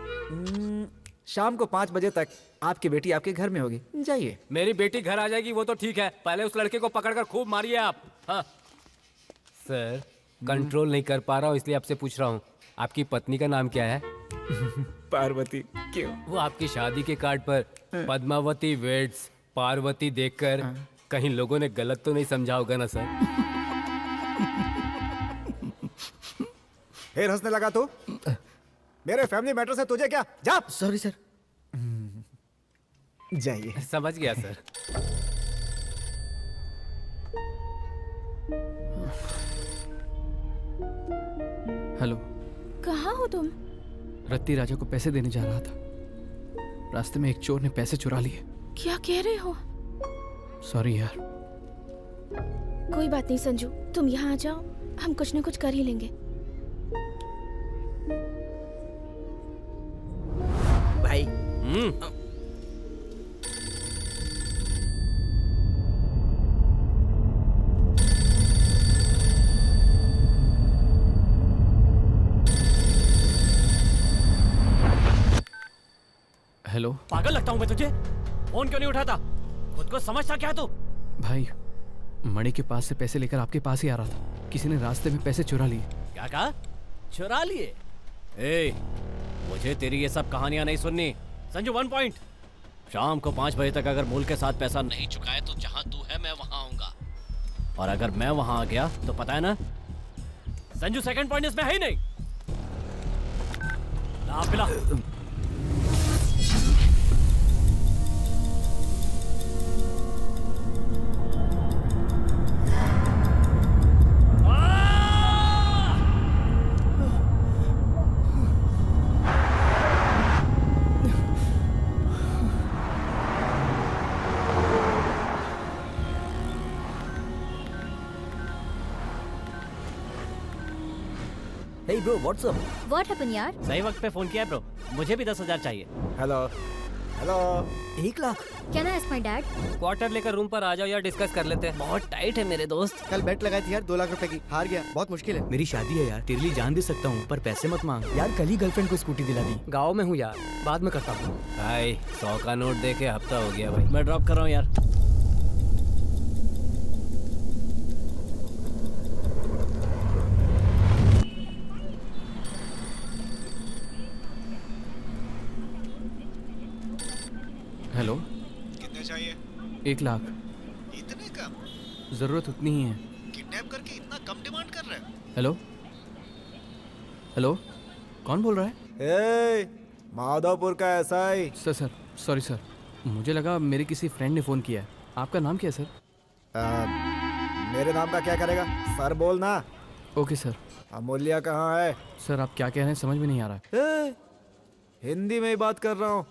शाम को 5 बजे तक आपकी बेटी आपके घर में होगी, जाइए। मेरी बेटी घर आ जाएगी वो तो ठीक है, पहले उस लड़के को पकड़कर खूब मारिए आप। हाँ सर, कंट्रोल नहीं कर पा रहा हूँ इसलिए आपसे पूछ रहा हूँ, आपकी पत्नी का नाम क्या है? पार्वती। क्यों? वो आपकी शादी के कार्ड पर पद्मावती वेड्स पार्वती देखकर कहीं लोगों ने गलत तो नहीं समझा होगा ना सर? फिर हंसने लगा तू? मेरे फैमिली मैटर से तुझे क्या? जा। Sorry sir. जाइए। समझ गया सर। हेलो। कहाँ हो तुम? रत्ती राजा को पैसे देने जा रहा था, रास्ते में एक चोर ने पैसे चुरा लिए। क्या कह रहे हो? सॉरी यार। कोई बात नहीं संजू, तुम यहाँ आ जाओ, हम कुछ न कुछ कर ही लेंगे। भाई। हेलो। पागल लगता हूँ मैं तुझे? फोन क्यों नहीं उठाता? खुद को समझता क्या तू? भाई, मणि के पास से पैसे लेकर आपके पास ही आ रहा था, किसी ने रास्ते में पैसे चुरा लिए। क्या कहा? चुरा लिए? ए, मुझे तेरी ये सब कहानियां नहीं सुननी। संजू 1 पॉइंट। शाम को 5 बजे तक अगर मूल के साथ पैसा नहीं चुकाए तो जहां तू है मैं वहां आऊंगा, और अगर मैं वहां आ गया तो पता है ना संजू, सेकंड पॉइंट इसमें है ही नहीं। ला पिला। Hey bro, what's up? What happened यार? सही वक्त पे फोन किया है ब्रो, मुझे भी 10,000 चाहिए। Hello hello. 1 lakh? Can I ask my dad? Quarter लेकर रूम पर आ जाओ यार, डिस्कस कर लेते हैं। बहुत टाइट है मेरे दोस्त। कल बेट लगाई थी यार 2 लाख रुपए की, हार गया, बहुत मुश्किल है। मेरी शादी है यार, तेरे लिए जान दे सकता हूँ, पर पैसे मत मांग। यार कल ही गर्लफ्रेंड को स्कूटी दिला दी। गाँव में हूँ यार, बाद में करता हूँ। भाई 100 का नोट दे के हफ्ता हो गया भाई। मैं ड्रॉप कर रहा हूँ यार। हेलो। कितने चाहिए? 1 लाख। इतने कम? जरूरत उतनी ही है। किडनैप करके इतना कम डिमांड कर रहे हैं? हेलो हेलो, कौन बोल रहा है? माधवपुर का एसआई। सर सॉरी सर, मुझे लगा मेरे किसी फ्रेंड ने फ़ोन किया है। आपका नाम क्या है सर? मेरे नाम का क्या करेगा? सर बोलना। Okay sir. अमूल्या कहाँ है? सर आप क्या कह रहे हैं समझ में नहीं आ रहा है। हिंदी में ही बात कर रहा हूँ।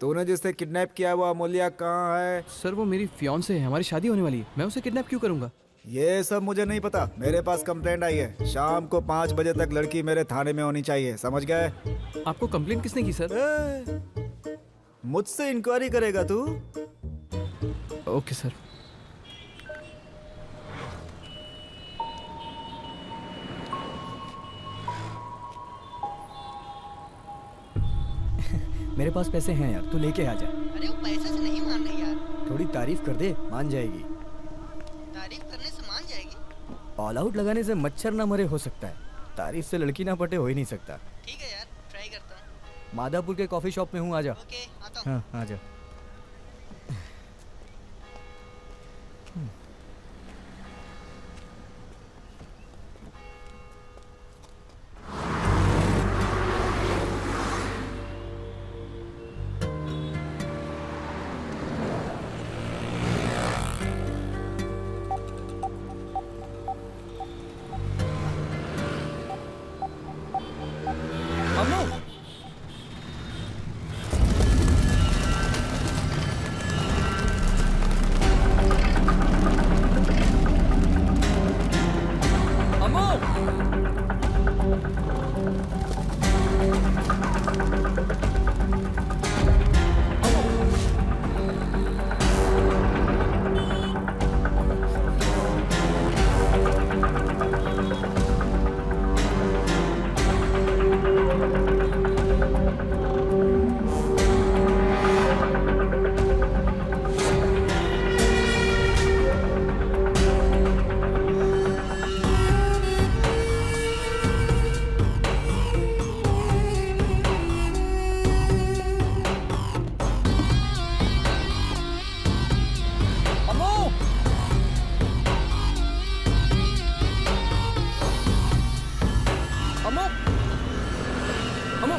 तूने जिससे किडनैप किया वो अमूल्या कहाँ है? सर वो मेरी फियांसे है, हमारी शादी होने वाली है, मैं उसे किडनैप क्यों करूँगा? ये सब मुझे नहीं पता, मेरे पास कंप्लेंट आई है, शाम को 5 बजे तक लड़की मेरे थाने में होनी चाहिए, समझ गए? आपको कंप्लेंट किसने की सर? मुझसे इंक्वायरी करेगा तू? Okay sir. मेरे पास पैसे हैं यार, तू लेके आ जा। अरे वो पैसे से नहीं मान रही यार। थोड़ी तारीफ कर दे, मान जाएगी। तारीफ करने से मान जाएगी? ऑल आउट लगाने से मच्छर ना मरे हो सकता है, तारीफ से लड़की ना पटे हो ही नहीं सकता। ठीक है यार, ट्राई करता हूँ। मादापुर के कॉफी शॉप में हूँ, आ जा। ओके, आता हूँ। हाँ आ जा। अमो अमो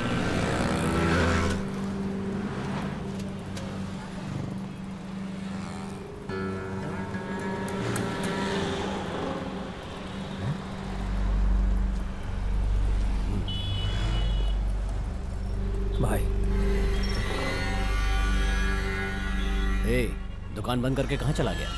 भाई ए, दुकान बंद करके कहाँ चला गया?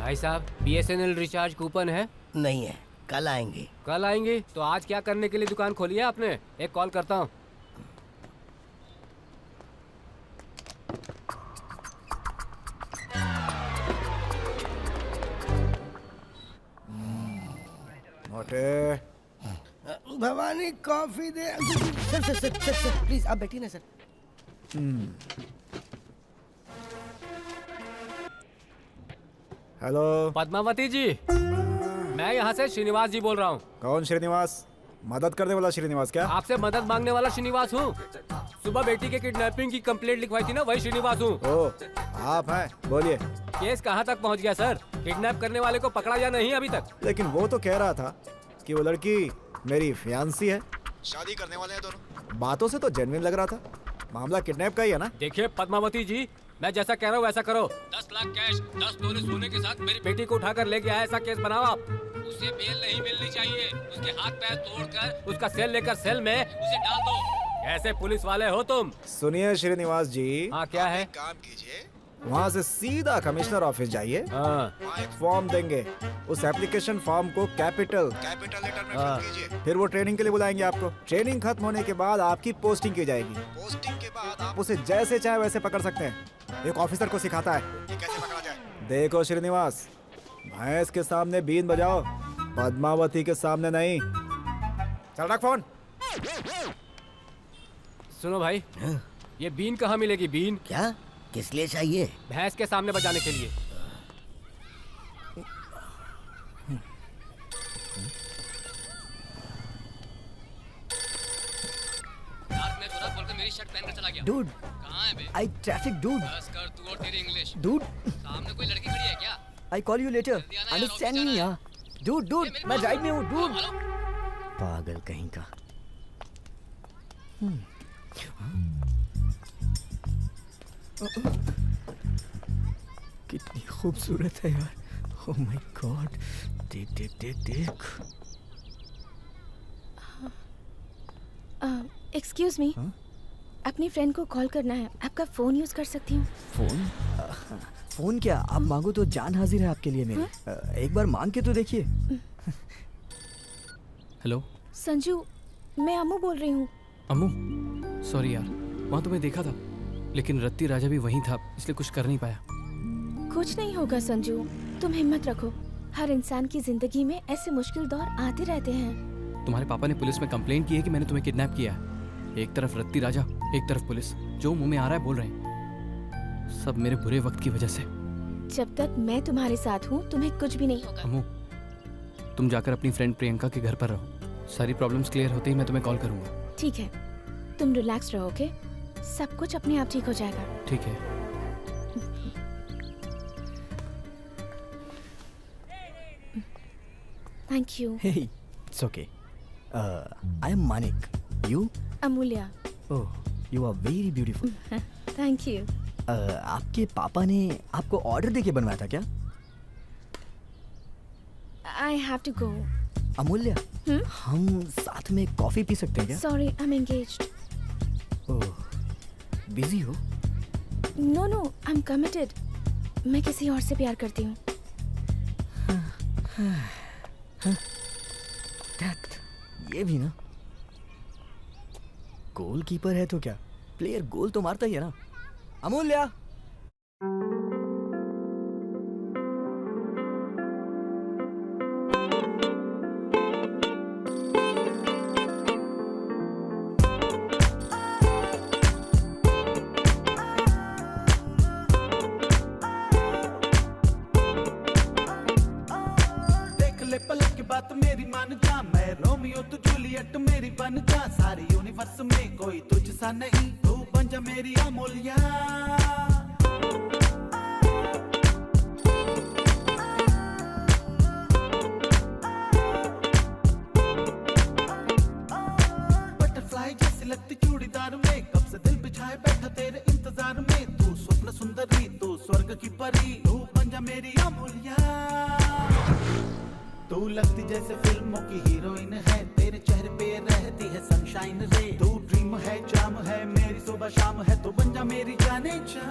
भाई साहब, BSNL रिचार्ज कूपन है? नहीं है, कल आएंगे। कल आएंगे? तो आज क्या करने के लिए दुकान खोली है आपने? एक कॉल करता हूँ। मोटे Bhavani coffee they. Sir sir sir sir sir please आप बैठिए ना सर। हेलो पद्मावती जी, मैं यहाँ से श्रीनिवास जी बोल रहा हूँ। कौन श्रीनिवास? मदद करने वाला श्रीनिवास क्या? आपसे मदद मांगने वाला श्रीनिवास हूँ। सुबह बेटी के किडनैपिंग की कंप्लेंट लिखवाई थी ना, वही श्रीनिवास हूँ। ओ आप हैं, बोलिए। केस कहाँ तक पहुँच गया सर? किडनैप करने वाले को पकड़ा या नहीं अभी तक? लेकिन वो तो कह रहा था कि वो लड़की मेरी फियांसी है, शादी करने वाले हैं दोनों। बातों से तो जेन्युइन लग रहा था। मामला किडनैप का ही है ना? देखिए पद्मावती जी, मैं जैसा कह रहा हूँ वैसा करो। 10 लाख कैश, 10 तोले सोने के साथ मेरी बेटी को उठाकर लेके आया, ऐसा केस बनाओ आप। उसे बेल नहीं मिलनी चाहिए। उसके हाथ पैर तोड़कर उसका सेल लेकर सेल में उसे डाल दो। ऐसे पुलिस वाले हो तुम? सुनिए श्रीनिवास जी। हाँ क्या है? काम कीजिए, वहाँ से सीधा कमिश्नर ऑफिस जाइए। वहाँ एक फॉर्म देंगे, उस एप्लीकेशन फॉर्म को कैपिटल लेटर में फिल कीजिए। फिर वो ट्रेनिंग के लिए बुलाएंगे आपको। ट्रेनिंग खत्म होने के बाद आपकी पोस्टिंग की जाएगी। पोस्टिंग के बाद आप उसे जैसे चाहे वैसे पकड़ सकते हैं। एक ऑफिसर को सिखाता है कि कैसे पकड़ा जाए। देखो श्रीनिवास, भैंस के सामने बीन बजाओ, पद्मावती के सामने नहीं। चल रख फोन। सुनो भाई, ये बीन कहाँ मिलेगी? बीन क्या? किस लिए चाहिए? भैंस के सामने बजाने के लिए। मेरी शर्ट पहनकर चला गया। डूड, कहाँ है बे? आई ट्रैफिक डूड। बस कर तू और तेरी इंग्लिश। डूड, सामने कोई लड़की खड़ी है क्या? I call you later. Understand me यार। डूड डूड, मैं राइड में हूँ। डूड, पागल कहीं का। कितनी खूबसूरत है यार। ओह माय गॉड, देख देख देख देख। एक्सक्यूज मी, अपनी फ्रेंड को कॉल करना है। आपका फोन यूज कर सकती हूँ? फोन? फोन क्या, आप मांगो तो जान हाजिर है आपके लिए मेरी। एक बार मांग के तो देखिए। हेलो संजू, मैं अम्मू बोल रही हूँ। अम्मू, सॉरी यार, वहाँ तुम्हें देखा था लेकिन रत्ती राजा भी वहीं था, इसलिए कुछ कर नहीं पाया। कुछ नहीं होगा संजू, तुम हिम्मत रखो। हर इंसान की जिंदगी में ऐसे मुश्किल दौर आते रहते हैं। तुम्हारे पापा ने पुलिस में कंप्लेंट की है कि मैंने तुम्हें किडनैप किया है। एक तरफ रत्ती राजा, एक तरफ पुलिस, जो मुंह में आ रहा है बोल रहे हैं। सब मेरे बुरे वक्त की वजह से। जब तक मैं तुम्हारे साथ हूँ तुम्हें कुछ भी नहीं होगा। अम्मू, तुम जाकर अपनी फ्रेंड प्रियंका के घर पर रहो। सारी प्रॉब्लम्स क्लियर होते ही मैं तुम्हें कॉल करूंगा। ठीक है, तुम रिलैक्स रहो। ओके, सब कुछ अपने आप ठीक हो जाएगा। ठीक है। Thank you. Hey, it's okay. I am Manik. You? Amulya. Oh, you are very beautiful. Thank you. आपके पापा ने आपको ऑर्डर देके बनवाया था क्या? I have to go. Amulya, हम साथ में कॉफी पी सकते हैं क्या? Sorry, I am engaged. Oh, busy हो? No no, I am committed. मैं किसी और से प्यार करती हूँ। ये भी ना, गोलकीपर है तो क्या, प्लेयर गोल तो मारता ही है ना। अमूल्या, बन जा, सारे यूनिवर्स में कोई तुझसा नहीं, तू बन जा मेरी अमूल्या। बटरफ्लाई जैसी लगती चूड़ीदार में, कब से दिल बिछाए बैठा तेरे इंतजार में, तू स्वप्न सुंदरी, तू स्वर्ग की परी, तू बन जा मेरी अमूल्या। तू लगती जैसे फिल्मों की हीरोइन है, तेरे चेहरे पे रहती है सनशाइन रे, तू ड्रीम है, जाम है, मेरी सुबह शाम है, तू बन जा मेरी जाने जा।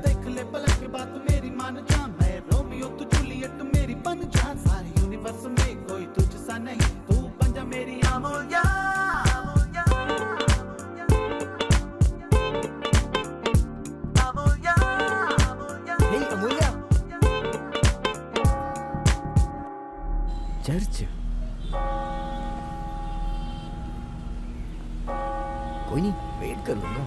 देख ले पलक के बात मेरी मान जा, मैं रोमियो तू जूलियट मेरी बन जा, सारे यूनिवर्स में कोई तुझसा नहीं, तू बन जा मेरी अमूल्या। चर्च कोई नहीं, वेट कर लूंगा।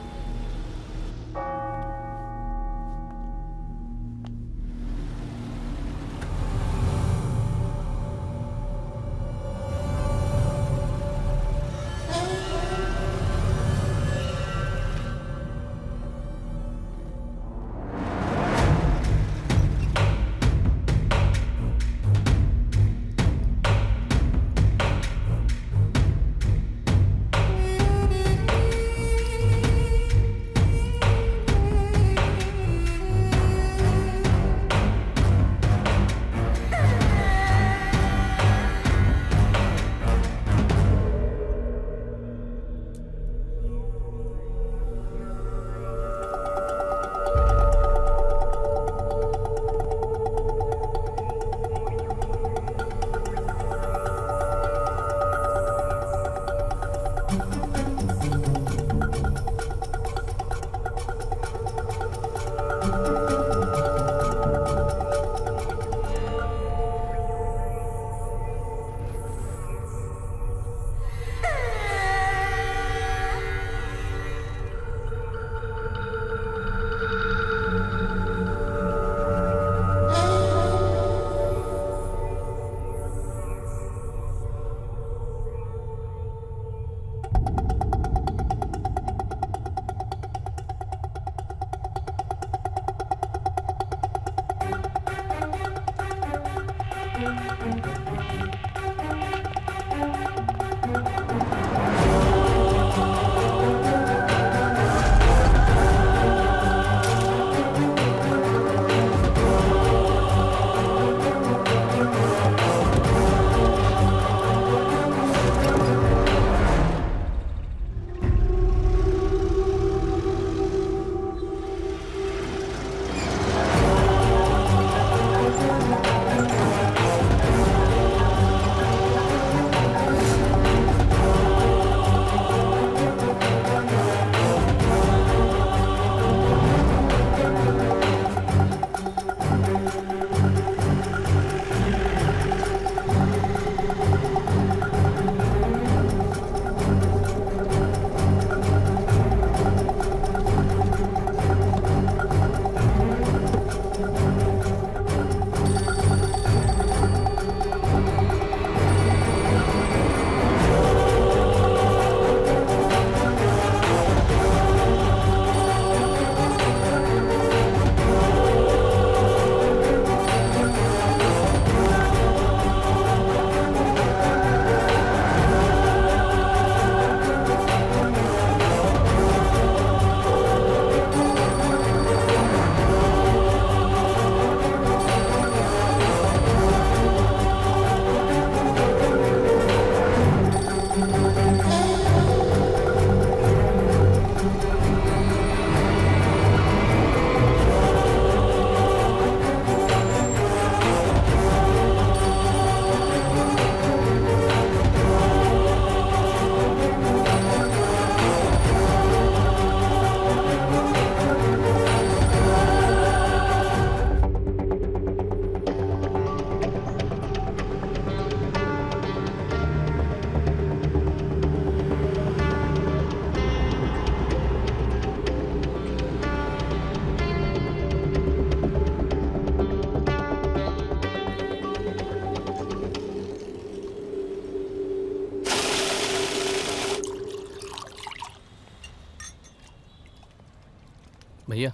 भैया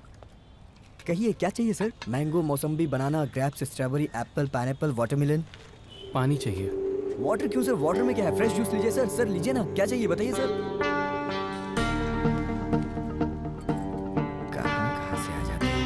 कहिए क्या चाहिए सर? मैंगो, मौसम्बी, banana, grapes, strawberry, apple, pineapple, watermelon. पानी चाहिए। वाटर क्यों सर? वाटर में क्या है? फ्रेश जूस लीजिए सर। सर लीजिए ना, क्या चाहिए बताइए सर। कहाँ से आ जाते हैं?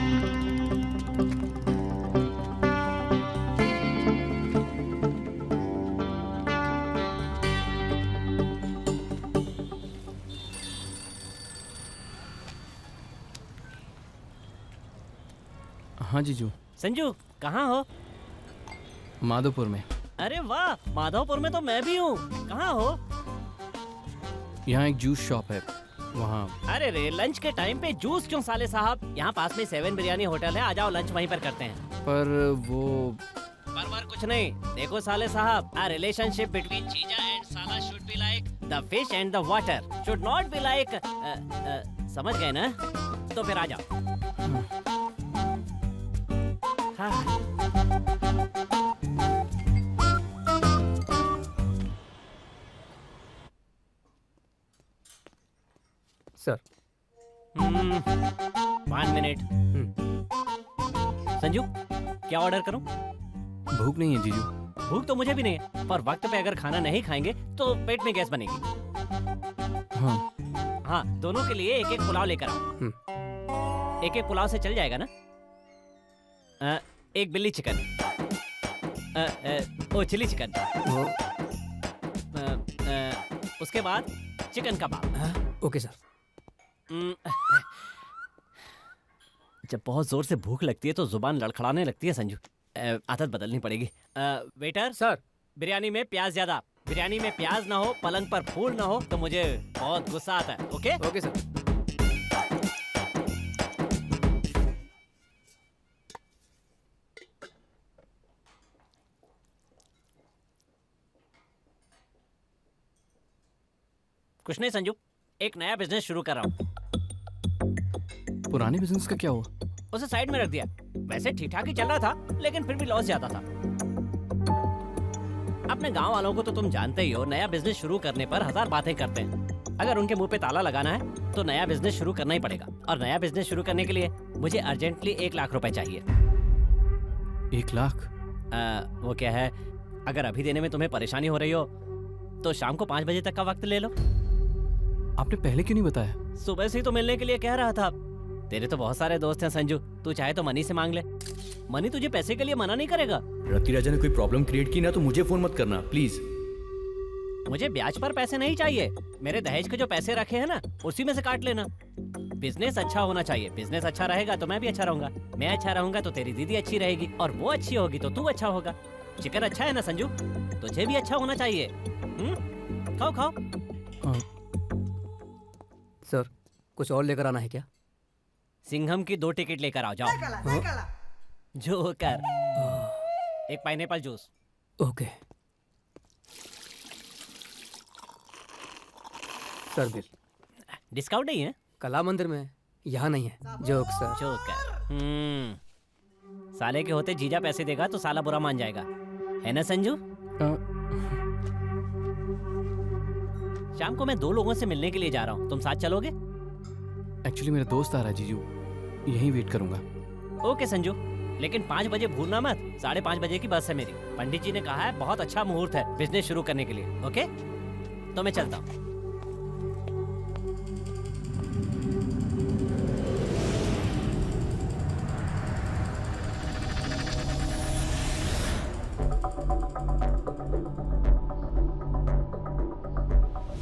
हाँ जीजू। संजू कहाँ हो? माधोपुर में। अरे वाह, माधवपुर में तो मैं भी हूँ। कहाँ हो? यहाँ एक जूस शॉप है वहाँ। अरे रे, लंच के टाइम पे जूस क्यों साले साहब? यहाँ पास में 7 बिरयानी होटल है, आ जाओ लंच वहीं पर करते हैं। पर वो पर कुछ नहीं। देखो साले साहब, a relationship between जीजा and साला should be like the fish and the water, should not be like समझ गए ना? तो फिर आ जाओ। हाँ। Sir 1 minute. संजू क्या ऑर्डर करूं? भूख नहीं है जीजू। भूख तो मुझे भी नहीं है, पर वक्त पे अगर खाना नहीं खाएंगे तो पेट में गैस बनेगी। हाँ हाँ, दोनों के लिए एक एक पुलाव लेकर आओ। एक एक पुलाव से चल जाएगा ना? एक बिल्ली चिकन, ओ चिली चिकन, उसके बाद चिकन कबाब। Okay sir. जब बहुत जोर से भूख लगती है तो जुबान लड़खड़ाने लगती है संजू। आदत बदलनी पड़ेगी। वेटर सर, बिरयानी में प्याज ज्यादा। बिरयानी में प्याज ना हो, पलंग पर फूल ना हो तो मुझे बहुत गुस्सा आता है। Okay okay sir. कुछ नहीं संजू, एक नया बिजनेस शुरू कर रहा हूँ। पुराने बिजनेस का क्या हुआ? उसे साइड में रख दिया। वैसे ठीक ठाक ही चल रहा था, लेकिन फिर भी लॉस ज्यादा था। अपने गांव वालों को तो तुम जानते ही हो, नया बिजनेस शुरू करने पर 1000 बातें करते हैं। अगर उनके मुंह पे ताला लगाना है तो नया बिजनेस शुरू करना ही पड़ेगा। और नया बिजनेस शुरू करने के लिए मुझे अर्जेंटली 1 लाख रुपए चाहिए। 1 लाख? वो क्या है, अगर अभी देने में तुम्हें परेशानी हो रही हो तो शाम को 5 बजे तक का वक्त ले लो। आपने पहले क्यों नहीं बताया? सुबह से ही तो मिलने के लिए कह रहा था। तेरे तो बहुत सारे दोस्त हैं संजू, तू चाहे तो मनी से मांग ले। मनी तुझे पैसे के लिए मना नहीं करेगा। रति राजा ने कोई प्रॉब्लम क्रिएट की ना तो मुझे फोन मत करना प्लीज। मुझे ब्याज पर पैसे नहीं चाहिए। मेरे दहेज के जो पैसे रखे हैं ना, उसी में से काट लेना। बिजनेस अच्छा होना चाहिए। बिजनेस अच्छा रहेगा तो मैं भी अच्छा रहूंगा। मैं अच्छा रहूंगा तो तेरी दीदी अच्छी रहेगी, और वो अच्छी होगी तो तू अच्छा होगा। चिकन अच्छा है ना संजू? तुझे भी अच्छा होना चाहिए। खाओ खाओ। सर कुछ और लेकर आना है क्या? सिंघम की 2 टिकट लेकर आओ, जाओ। जो कर। एक pineapple juice. Okay sir. Bill discount नहीं है? कला मंदिर में, यहाँ नहीं है। Joke sir. जोकर। साले के होते जीजा पैसे देगा तो साला बुरा मान जाएगा, है ना संजू? शाम को मैं 2 लोगों से मिलने के लिए जा रहा हूँ, तुम साथ चलोगे? एक्चुअली मेरा दोस्त आ रहा है जीजू, यहीं वेट करूंगा। ओके संजू, लेकिन 5 बजे भूलना मत। 5:30 बजे की बस है मेरी। पंडित जी ने कहा है बहुत अच्छा मुहूर्त है बिजनेस शुरू करने के लिए। ओके, तो मैं चलता हूँ।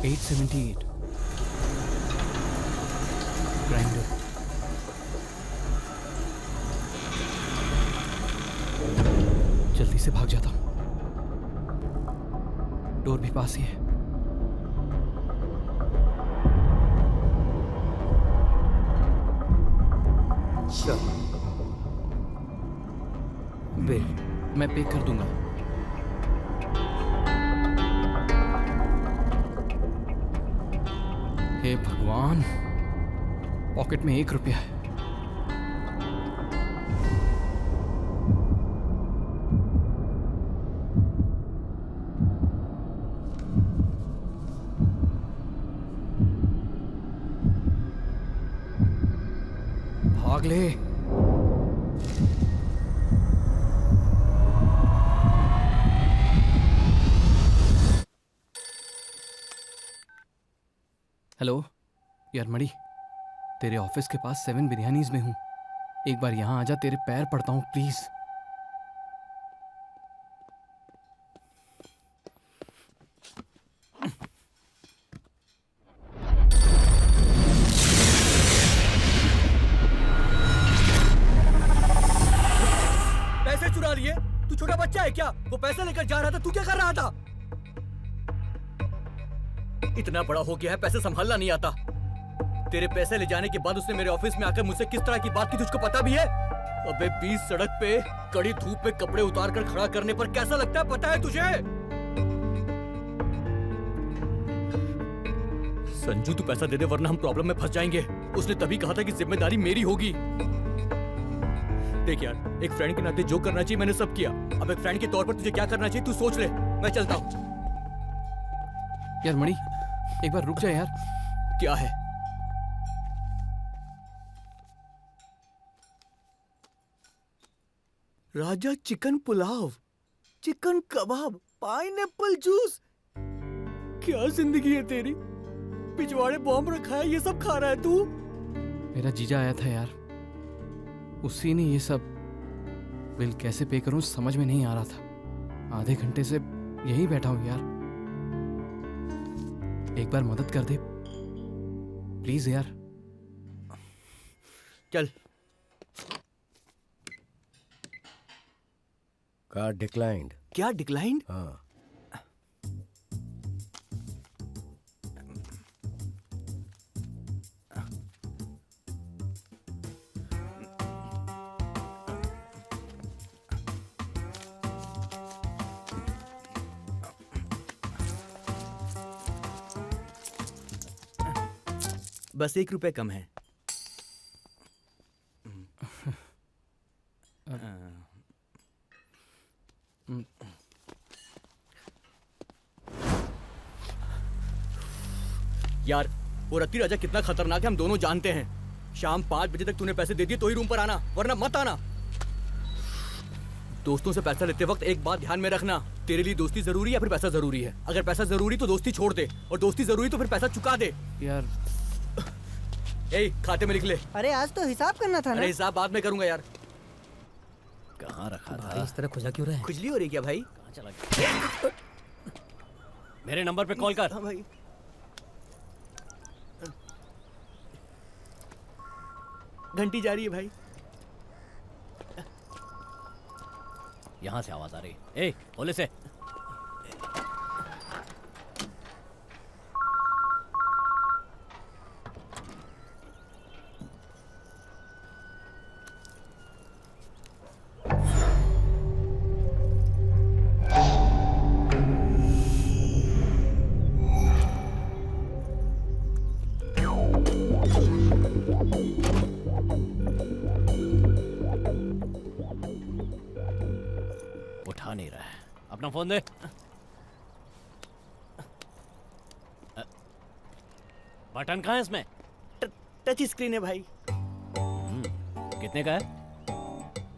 $878 ग्राइंडर। जल्दी से भाग जाता हूँ, डोर भी पास ही है। बिल मैं पे कर दूंगा। हे भगवान, पॉकेट में 1 रुपया है। पागले। हेलो यार मणि, तेरे ऑफिस के पास 7 बिरयानीज में हूँ। एक बार यहाँ आजा, तेरे पैर पड़ता हूँ प्लीज। पैसे चुरा लिए? तू छोटा बच्चा है क्या? वो पैसा लेकर जा रहा था, तू क्या कर रहा था? इतना बड़ा हो गया है, पैसे संभालना नहीं आता। तेरे पैसे ले जाने के बाद उसने मेरे ऑफिस में आकर मुझसे किस तरह की बात की, तुझको पता भी है? अबे 20 सड़क पे कड़ी धूप में कपड़े उतार कर खड़ा करने पर कैसा लगता है, पता है तुझे? संजू तू पैसा दे दे वरना हम प्रॉब्लम में फंस जाएंगे। उसने तभी कहा था कि जिम्मेदारी मेरी होगी। देख यार, एक फ्रेंड के नाते जो करना चाहिए मैंने सब किया। अब एक फ्रेंड के तौर पर तुझे क्या करना चाहिए तू सोच ले। मैं चलता हूँ। यार मणि, एक बार रुक जा यार। क्या है? राजा चिकन पुलाव, चिकन कबाब, पाइनएप्पल जूस। क्या जिंदगी है तेरी? पिछवाड़े बॉम्ब रखा है, ये सब खा रहा है तू? मेरा जीजा आया था यार, उसी ने ये सब। बिल कैसे पे करूं समझ में नहीं आ रहा था। आधे घंटे से यही बैठा हूं यार। एक बार मदद कर दे प्लीज यार। चल। Card declined. क्या डिक्लाइंड? हाँ। बस 1 रुपए कम है। यार वो रत्ती राजा कितना खतरनाक है हम दोनों जानते हैं। शाम 5 बजे तक तूने पैसे दे दिए तो ही रूम पर आना, वरना मत आना। दोस्तों से पैसा लेते वक्त एक बात ध्यान में रखना, तेरे लिए दोस्ती जरूरी है या फिर पैसा जरूरी है? अगर पैसा जरूरी तो दोस्ती छोड़ दे, और दोस्ती जरूरी तो फिर पैसा चुका दे। यार खाते में लिख ले। अरे आज तो हिसाब करना था ना। अरे हिसाब बाद में करूंगा यार। कहाँ रखा था? इस तरह खुजा क्यों रहा है? खुजली हो रही क्या भाई? कहाँ चला गया? मेरे नंबर पे कॉल कर। हाँ भाई। घंटी जा रही है भाई। यहाँ से आवाज आ रही है। ए, बोले से। नहीं रहा है। अपना फोन दे। बटन कहाँ है इसमें? टच स्क्रीन है भाई। कितने का है?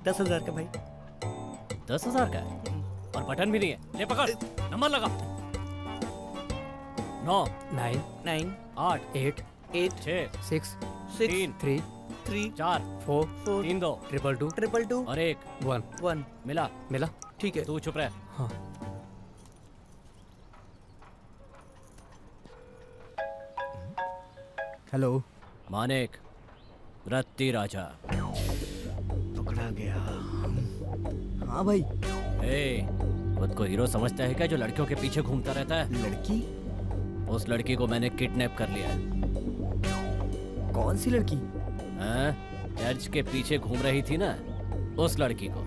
10,000 का भाई। 10,000 का है और बटन भी नहीं है। ले पकड़, नंबर लगा। 9 9 9 8 8 8 6 6 3 3 3 4 4 3 2 2 2 और 1 1 मिला। ठीक है, तू चुप रह। हाँ। हेलो मानिक, रत्ती राजा। पकड़ा गया। हाँ भाई। खुद को हीरो समझता है क्या जो लड़कियों के पीछे घूमता रहता है? लड़की? उस लड़की को मैंने किडनैप कर लिया है। कौन सी लड़की? चर्च के पीछे घूम रही थी ना, उस लड़की को।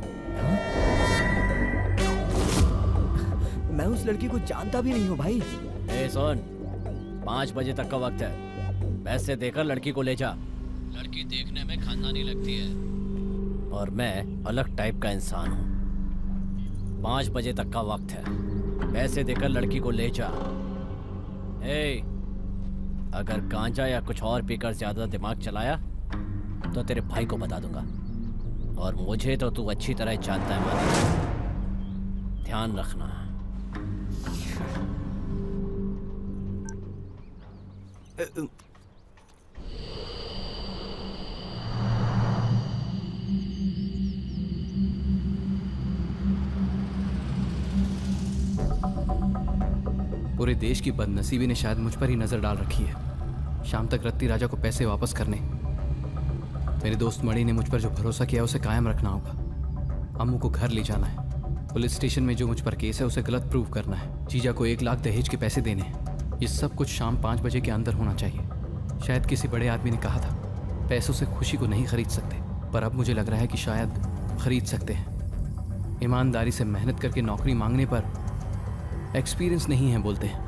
मैं उस लड़की को जानता भी नहीं हूँ भाई। सुन, 5 बजे तक का वक्त है। पैसे देकर लड़की को ले जा। लड़की देखने में खानदानी लगती है और मैं अलग टाइप का इंसान हूँ। 5 बजे तक का वक्त है। पैसे देकर लड़की को ले जा। अगर गांजा या कुछ और पीकर ज्यादा दिमाग चलाया तो तेरे भाई को बता दूंगा, और मुझे तो तू अच्छी तरह जानता है मालिक। ध्यान रखना। पूरे देश की बदनसीबी ने शायद मुझ पर ही नजर डाल रखी है। शाम तक रत्ती राजा को पैसे वापस करने, मेरे दोस्त मणि ने मुझ पर जो भरोसा किया उसे कायम रखना होगा। अम्मू को घर ले जाना है, पुलिस स्टेशन में जो मुझ पर केस है उसे गलत प्रूव करना है, जीजा को 1 लाख दहेज के पैसे देने हैं। ये सब कुछ शाम 5 बजे के अंदर होना चाहिए। शायद किसी बड़े आदमी ने कहा था पैसों से खुशी को नहीं खरीद सकते, पर अब मुझे लग रहा है कि शायद खरीद सकते हैं। ईमानदारी से मेहनत करके नौकरी मांगने पर एक्सपीरियंस नहीं है बोलते हैं,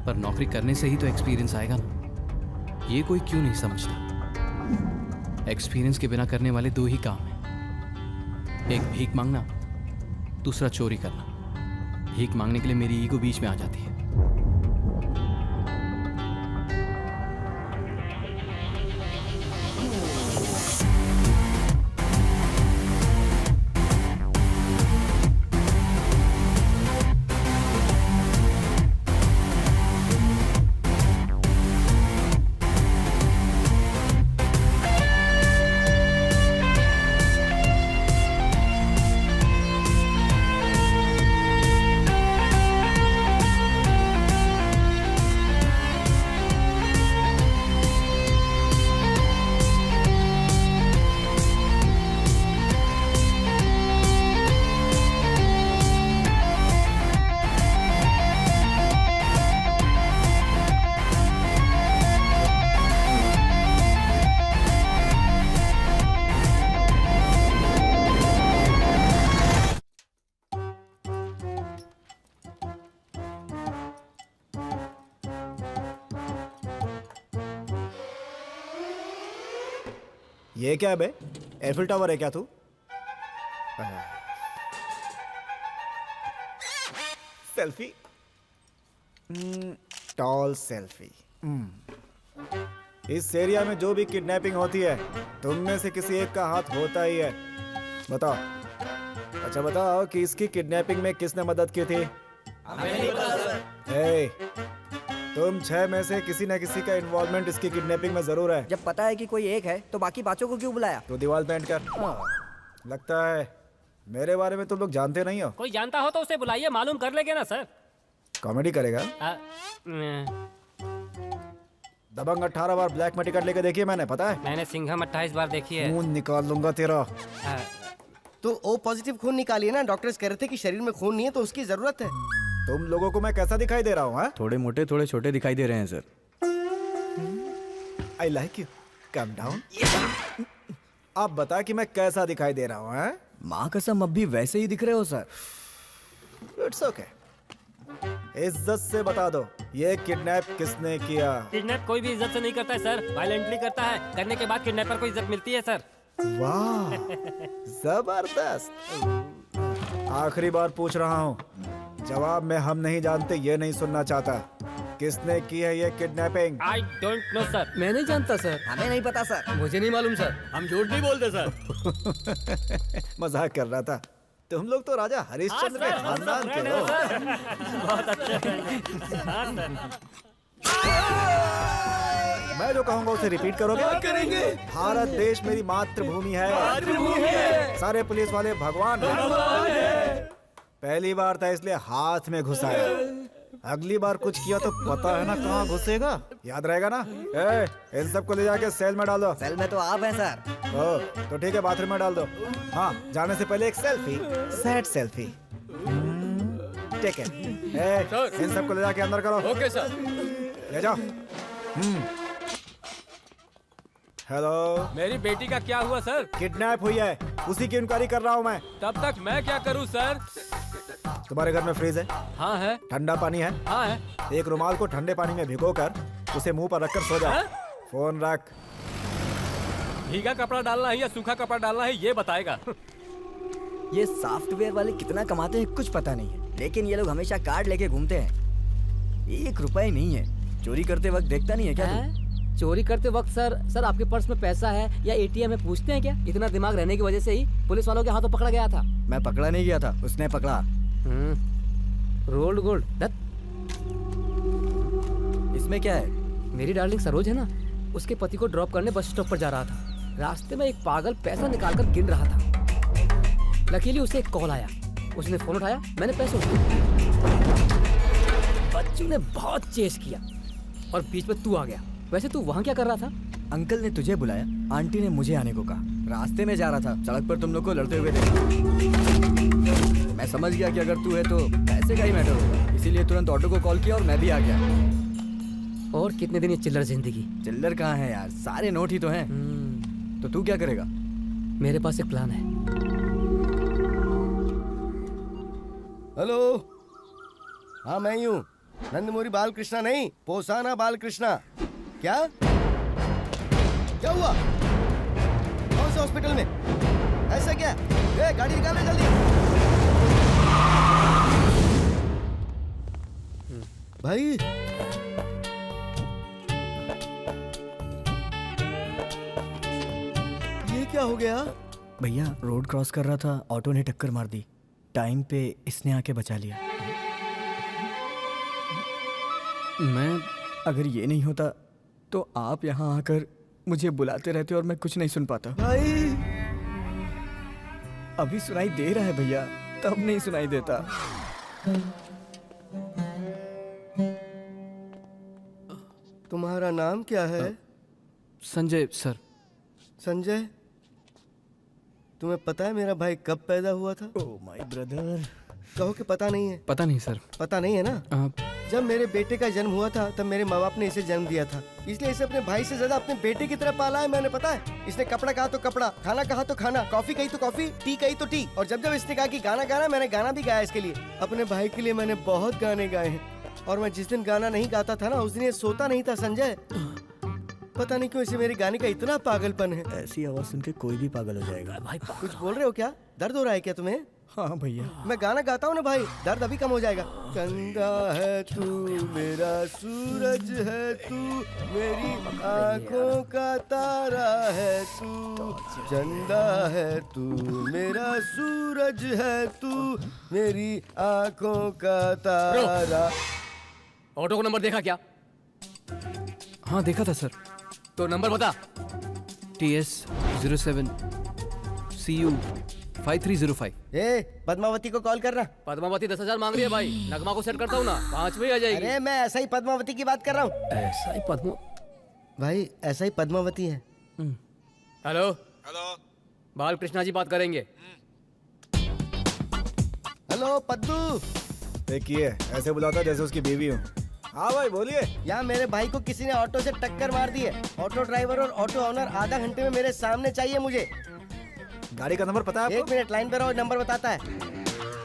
पर नौकरी करने से ही तो एक्सपीरियंस आएगा ना। ये कोई क्यों नहीं समझता। एक्सपीरियंस के बिना करने वाले 2 ही काम हैं, एक भीख मांगना, दूसरा चोरी करना। भीख मांगने के लिए मेरी ईगो बीच में आ जाती है। ये क्या है बे? एफिल टावर है क्या तू? Selfie, tall selfie. इस एरिया में जो भी किडनैपिंग होती है तुम में से किसी एक का हाथ होता ही है। बताओ, अच्छा बताओ कि इसकी किडनैपिंग में किसने मदद की थी? हमें नहीं पता सर। हे, तुम 6 में से किसी न किसी का इन्वॉल्वमेंट इसकी किडनैपिंग में जरूर है। जब पता है कि कोई एक है तो बाकी पांचों को क्यों बुलाया? तो दीवार पेंट कर। लगता है मेरे बारे में तुम लोग जानते नहीं हो। कोई जानता हो तो उसे बुलाइए, मालूम कर लेंगे ना सर। कॉमेडी करेगा? दबंग 18 बार ब्लैक में टिकट लेके देखी है मैंने, पता है? मैंने सिंघम 28 बार देखी है। खून निकाल लूंगा तेरा। तो ओ पॉजिटिव खून निकालिए ना, डॉक्टर्स कह रहे थे कि शरीर में खून नहीं है तो उसकी जरूरत है। तुम लोगों को मैं कैसा दिखाई दे रहा हूँ? थोड़े मोटे थोड़े छोटे दिखाई दे रहे हैं sir. I like you, come down. आप बता कि मैं कैसा दिखाई दे रहा हूँ? माँ कसम अब भी वैसे ही दिख रहे हो सर। It's okay. इज्जत से बता दो, ये किडनैप किसने किया? किडनैप कोई भी इज्जत से नहीं करता है सर, वायलेंटली करता है। करने के बाद किडनैपर को इज्जत मिलती है सर। वाह, जबरदस्त। आखिरी बार पूछ रहा हूँ, जवाब में हम नहीं जानते ये नहीं सुनना चाहता। किसने की है ये kidnapping? I don't know sir. मैं नहीं जानता सर। हमें नहीं पता सर। मुझे नहीं मालूम सर। हम झूठ नहीं बोलते सर। मजाक कर रहा था। तुम लोग तो राजा हरिश्चंद्र के खानदान के हो। बहुत अच्छे। मैं जो कहूँगा उसे रिपीट करोगे? करेंगे। भारत देश मेरी मातृभूमि है। सारे पुलिस वाले भगवान हैं। पहली बार था इसलिए हाथ में घुसाया, अगली बार कुछ किया तो पता है ना कहाँ घुसेगा। याद रहेगा ना? इन सबको ले जाके सेल में डाल दो। सेल में तो आप हैं सर। ओ, तो ठीक है, बाथरूम में डाल दो। हाँ, जाने से पहले एक selfie, sad selfie. Take it. इन सबको ले जाके अंदर करो। Okay sir. ले जाओ। हेलो, मेरी बेटी का क्या हुआ सर? किडनैप हुई है, उसी की इंक्वायरी कर रहा हूँ मैं। तब तक मैं क्या करूँ सर? तुम्हारे घर में फ्रीज है? हाँ है। ठंडा पानी है? हाँ है। एक रुमाल को ठंडे पानी में भिगोकर उसे मुंह पर रखकर सो जा। फोन रख। भीगा कपड़ा डालना है या सूखा कपड़ा डालना है ये बताएगा। ये सॉफ्टवेयर वाले कितना कमाते हैं कुछ पता नहीं है, लेकिन ये लोग हमेशा कार्ड लेके घूमते हैं। 1 रुपए नहीं है। चोरी करते वक्त देखता नहीं है क्या तू? चोरी करते वक्त सर आपके पर्स में पैसा है या एटीएम में पूछते हैं क्या? इतना दिमाग रहने की वजह से ही पुलिस वालों के हाथों पकड़ा गया था। मैं पकड़ा नहीं गया था, उसने पकड़ा। Rolled gold. इसमें क्या है? मेरी डार्लिंग सरोज है ना, उसके पति को ड्रॉप करने बस स्टॉप पर जा रहा था। रास्ते में एक पागल पैसा निकालकर गिन रहा था। लकीली उसे एक कॉल आया, उसने फोन उठाया, मैंने पैसे उठाए। बच्चू ने बहुत चेस किया और बीच में तू आ गया। वैसे तू वहाँ क्या कर रहा था? अंकल ने तुझे बुलाया, आंटी ने मुझे आने को कहा। रास्ते में जा रहा था, सड़क पर तुम लोग को लड़ते हुए देखा। मैं समझ गया कि अगर तू है तो पैसे का ही मैटर होगा, इसीलिए तुरंत ऑटो को कॉल किया और मैं भी आ गया। और कितने दिन ये चिल्लर जिंदगी? चिल्लर कहाँ है यार, सारे नोट ही तो हैं। तो तू क्या करेगा? मेरे पास एक प्लान है। हेलो, हाँ मैं ही हूँ, नंदमुरी बालकृष्णा नहीं, पोसाना बालकृष्णा। क्या क्या हुआ? कौन से हॉस्पिटल में? ऐसा क्या? गाड़ी निकालो जल्दी। भाई ये क्या हो गया? भैया रोड क्रॉस कर रहा था, ऑटो ने टक्कर मार दी। टाइम पे इसने आके बचा लिया। मैं अगर ये नहीं होता तो आप यहाँ आकर मुझे बुलाते रहते और मैं कुछ नहीं सुन पाता। भाई अभी सुनाई दे रहा है भैया, तब नहीं सुनाई देता। तुम्हारा नाम क्या है? संजय सर। संजय, तुम्हें पता है मेरा भाई कब पैदा हुआ था? Oh my brother. कहो कि पता नहीं है। पता नहीं सर। पता नहीं है ना? जब मेरे बेटे का जन्म हुआ था तब मेरे माँ बाप ने इसे जन्म दिया था, इसलिए इसे अपने भाई से ज्यादा अपने बेटे की तरह पाला है मैंने। पता है, इसने कपड़ा कहा तो कपड़ा, खाना कहा तो खाना, कॉफी कही तो कॉफी, टी कही तो टी। और जब जब इसने कहा कि गाना गाना, मैंने गाना भी गाया इसके लिए। अपने भाई के लिए मैंने बहुत गाने गाए हैं, और मैं जिस दिन गाना नहीं गाता था ना, उस दिन ये सोता नहीं था। संजय, पता नहीं क्यों इसे मेरे गाने का इतना पागलपन है। ऐसी आवाज सुन के कोई भी पागल हो जाएगा। भाई कुछ बोल रहे हो क्या? दर्द हो रहा है क्या तुम्हें? हाँ भैया, मैं गाना गाता हूँ ना भाई, दर्द अभी कम हो जाएगा। चंदा है तू, मेरा सूरज है तू, मेरी आंखों का तारा है तू। चंदा है तू, मेरा सूरज है तू, मेरी आंखों का तारा। ऑटो का नंबर देखा क्या? हाँ देखा था सर। तो नंबर बता। TS07 CU 5305। पद्मावती को कॉल करना। पद्मावती 10,000 मांग रही है भाई। नगमा को सेट करता हूँ ना, 5 में ही आ जाएगी। अरे मैं ऐसा ही पद्मावती की बात कर रहा हूँ। ऐसा ही भाई ऐसा ही पद्मावती है। हेलो हेलो, बालकृष्णा जी बात करेंगे। हेलो पद्दू। देखिए ऐसे बुलाता जैसे उसकी बीवी हूँ। हाँ भाई बोलिए। यहाँ मेरे भाई को किसी ने ऑटो से टक्कर मार दी है। ऑटो ड्राइवर और ऑटो ऑनर आधा घंटे में मेरे सामने चाहिए मुझे। गाड़ी का नंबर पता है आपको? 1 मिनट लाइन पर रहो, नंबर बताता है।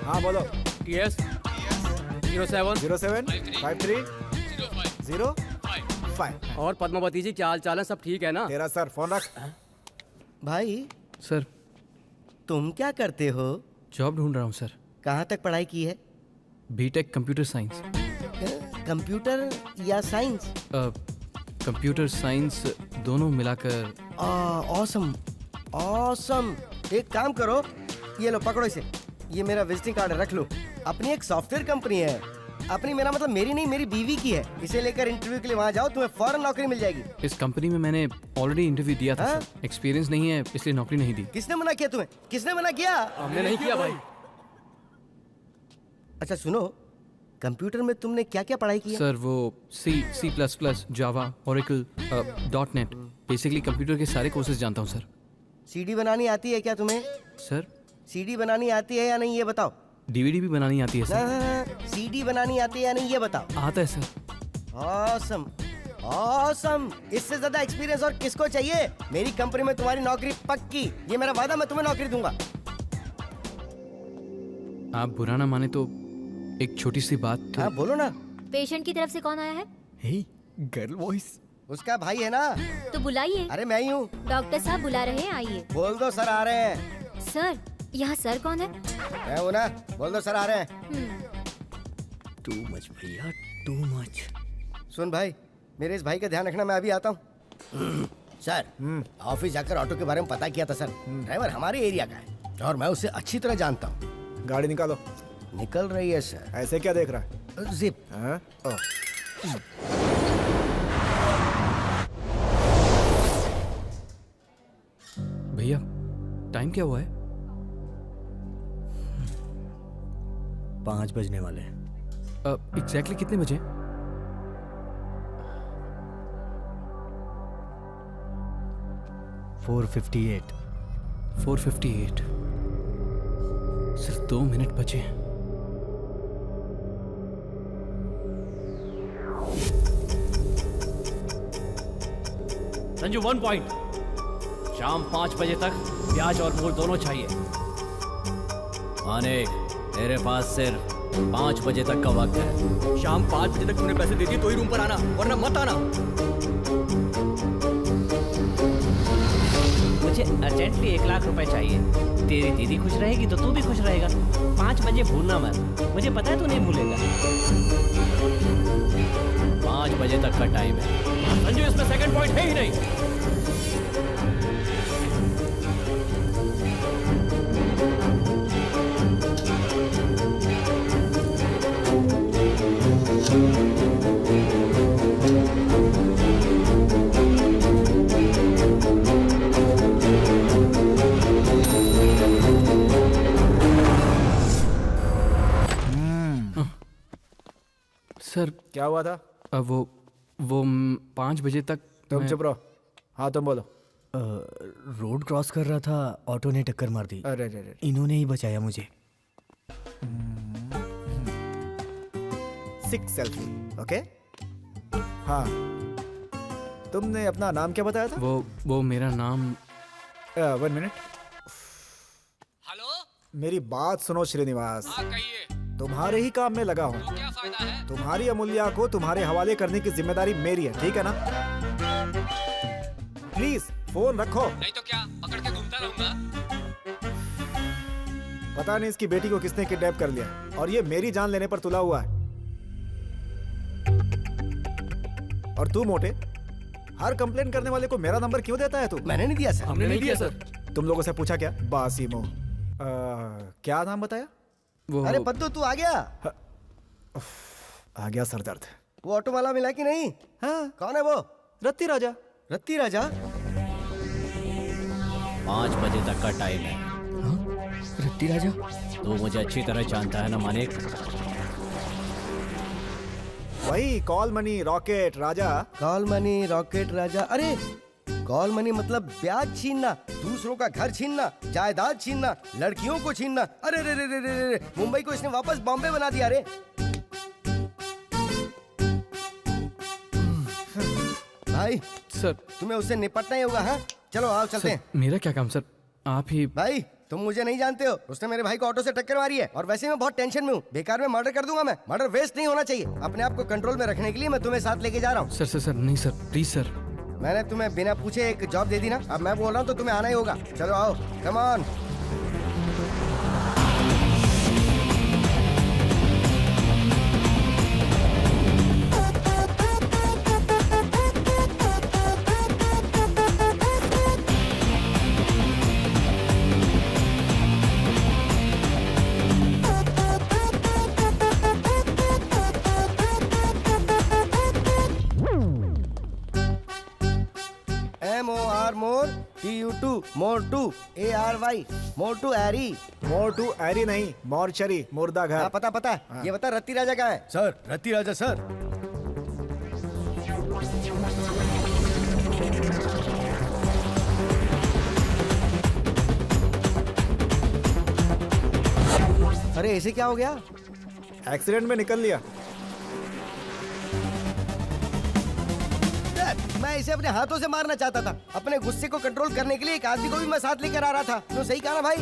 हाँ बोलो। TS 07 53 05। और पद्मावती जी क्या हाल चाल है? सब ठीक है ना? तेरा सर फोन रख। भाई सर, तुम क्या करते हो? जॉब ढूंढ रहा हूँ सर। कहाँ तक पढ़ाई की है? BTech computer science. कंप्यूटर या साइंस? कंप्यूटर साइंस दोनों मिलाकर। Awesome awesome. एक काम करो, ये लो पकड़ो इसे, ये मेरा विजिटिंग कार्ड है, रख लो। अपनी एक सॉफ्टवेयर कंपनी है, अपनी, मेरा मतलब मेरी नहीं, मेरी बीवी की है। इसे लेकर इंटरव्यू के लिए वहाँ जाओ, तुम्हें फौरन नौकरी मिल जाएगी। इस कंपनी में मैंने ऑलरेडी इंटरव्यू दिया था सर। एक्सपीरियंस नहीं है इसलिए नौकरी नहीं दी। किसने मना किया तुम्हें? किसने मना किया? हमने नहीं किया भाई। अच्छा सुनो, कंप्यूटर में तुमने क्या क्या पढ़ाई की है? सर वो C++, जावा, ओरेकल, .NET, बेसिकली कंप्यूटर के सारे कोर्सेज जानता हूँ सर। सीडी बनानी आती है क्या तुम्हें? सर सीडी बनानी आती है या नहीं ये बताओ। DVD भी बनानी आती है सर। सीडी बनानी आती है या नहीं ये बताओ। आता है सर। Awesome awesome. इससे ज्यादा एक्सपीरियंस और किसको चाहिए? मेरी कंपनी में तुम्हारी नौकरी पक्की, ये मेरा वादा, मैं तुम्हें नौकरी दूंगा। आप बुरा ना माने तो एक छोटी सी बात। हाँ बोलो ना। पेशेंट की तरफ से कौन आया है? हे, गर्ल वॉइस। उसका भाई है ना। तो बुलाइए। अरे मैं ही हूँ। डॉक्टर साहब बुला रहे हैं, आइए। बोल दो सर आ रहे हैं। सर, यहाँ सर कौन है? मैं हूँ ना, बोल दो सर आ रहे हैं। टू मच भैया, टू मच। सुन भाई, मेरे इस भाई का ध्यान रखना, मैं अभी आता हूँ। सर ऑफिस जाकर ऑटो के बारे में पता किया था सर। ड्राइवर हमारे एरिया का है और मैं उसे अच्छी तरह जानता हूँ। गाड़ी निकालो। निकल रही है सर। ऐसे क्या देख रहा है? जिप। भैया टाइम क्या हुआ है? 5 बजने वाले। एग्जैक्टली कितने बजे? $4:58। 4:58। सिर्फ 2 मिनट बचे। संजू 1 पॉइंट। शाम 5 बजे तक ब्याज और मूल दोनों चाहिए। मानिक, तेरे पास सिर्फ 5 बजे तक का वक्त है। शाम 5 बजे तक तूने पैसे दे दिए तो ही रूम पर आना, वरना मत आना। मुझे अर्जेंटली 1 लाख रुपए चाहिए। तेरी दीदी खुश रहेगी तो तू भी खुश रहेगा। 5 बजे भूलना मत, मुझे पता है तू नहीं भूलेगा। 5 बजे तक का टाइम है। संजू, इसमें सेकंड पॉइंट है ही नहीं। सर क्या हुआ था? वो 5 बजे तक तुम चुप रहो। हाँ तुम बोलो। रोड क्रॉस कर रहा था, ऑटो ने टक्कर मार दी। अरे अरे, इन्होंने ही बचाया मुझे। 6 सेल्फी। ओके। हाँ, तुमने अपना नाम क्या बताया था? वो मेरा नाम 1 मिनट। हेलो, मेरी बात सुनो श्रीनिवास। हाँ कहिए। तुम्हारे ही काम में लगा हूँ। तो क्या फायदा है? तुम्हारी अमूल्या को तुम्हारे हवाले करने की जिम्मेदारी मेरी है, ठीक है ना? प्लीज फोन रखो। नहीं तो क्या पकड़ के घूमता रहूंगा? पता नहीं इसकी बेटी को किसने किडनैप कर लिया और ये मेरी जान लेने पर तुला हुआ है। और तू मोटे, हर कंप्लेन करने वाले को मेरा नंबर क्यों देता है तू? मैंने नहीं दिया सर। हमने नहीं दिया सर। तुम लोगों से पूछा क्या? बासीमो। क्या नाम बताया? अरे पद्दू, तू आ गया? आ गया सर दर्द। वो ऑटो वाला मिला कि नहीं? हाँ। कौन है वो? रत्ती राजा। रत्ती राजा? 5 बजे तक का टाइम है। रत्ती राजा? तू मुझे अच्छी तरह जानता है ना मानिक? वही कॉल मनी रॉकेट राजा। कॉल मनी रॉकेट राजा। अरे कॉल मनी मतलब ब्याज छीनना, दूसरों का घर छीनना, जायदाद छीनना, लड़कियों को छीनना। अरे रे रे रे रे रे, मुंबई को इसने वापस बॉम्बे बना दिया रे। भाई सर, तुम्हें उससे निपटना ही होगा। हाँ चलो आओ चलते हैं। मेरा क्या काम सर, आप ही। भाई तुम मुझे नहीं जानते हो, उसने मेरे भाई को ऑटो से टक्कर मारी है और वैसे मैं बहुत टेंशन में हूँ। बेकार में मर्डर कर दूंगा मैं। मर्डर वेस्ट नहीं होना चाहिए। अपने आप को कंट्रोल में रखने के लिए मैं तुम्हें साथ लेके जा रहा हूँ। सर सर सर नहीं सर, प्लीज सर। मैंने तुम्हें बिना पूछे एक जॉब दे दी ना, अब मैं बोल रहा हूँ तो तुम्हें आना ही होगा। चलो आओ, कम ऑन। MOR मोर, TU2 मोर टू, ARY मोर टू एरी। मोर टू एरी नहीं, मॉर्चरी, मुर्दा घर। हाँ पता पता है। हाँ। ये बता रत्ती राजा कहाँ है? सर रत्ती राजा सर। अरे ऐसे क्या हो गया? एक्सीडेंट में निकल लिया। मैं इसे अपने हाथों से मारना चाहता था। अपने गुस्से को कंट्रोल करने के लिए एक आदमी को भी मैं साथ लेकर आ रहा था। तो सही कहा ना भाई?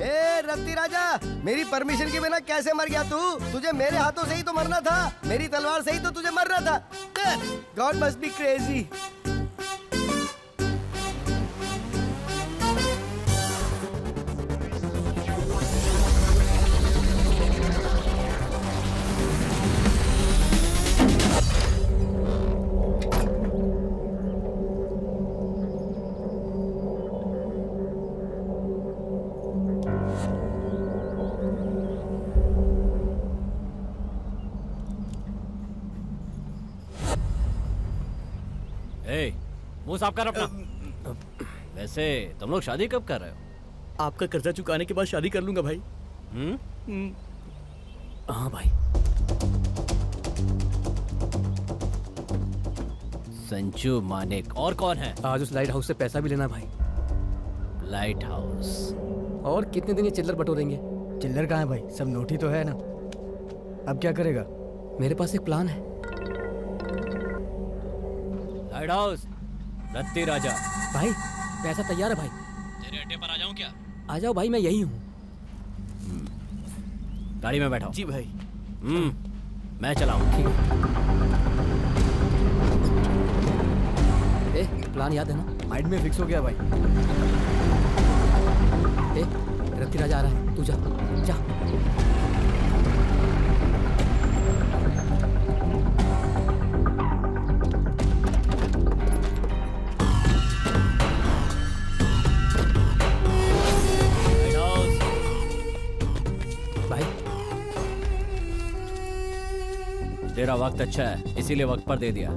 ए रत्ती राजा, मेरी परमिशन के बिना कैसे मर गया तू? तुझे मेरे हाथों से ही तो मरना था, मेरी तलवार से ही तो तुझे मरना था। God must be crazy. मुंह साफ कर अपना। वैसे तुम लोग शादी कब कर रहे हो? आपका कर्जा चुकाने के बाद शादी कर लूंगा भाई। हाँ भाई। संजू मानिक। और कौन है? आज उस लाइट हाउस से पैसा भी लेना भाई। Light house? और कितने दिन ये चिल्लर बटोरेंगे? चिल्लर कहाँ है भाई? सब नोट ही तो है ना। अब क्या करेगा? मेरे पास एक प्लान है। लाइट हाउस, रत्ती राजा। भाई पैसा तैयार है भाई। तेरे अड्डे पर आ जाऊं क्या? आ जाओ भाई, मैं यही हूँ। गाड़ी में बैठा। जी भाई। मैं चलाऊं। ठीक है। प्लान याद है ना? माइंड में फिक्स हो गया भाई। रत्ती राजा आ रहा है, तू जा जा। तेरा वक्त अच्छा है, इसीलिए वक्त पर दे दिया।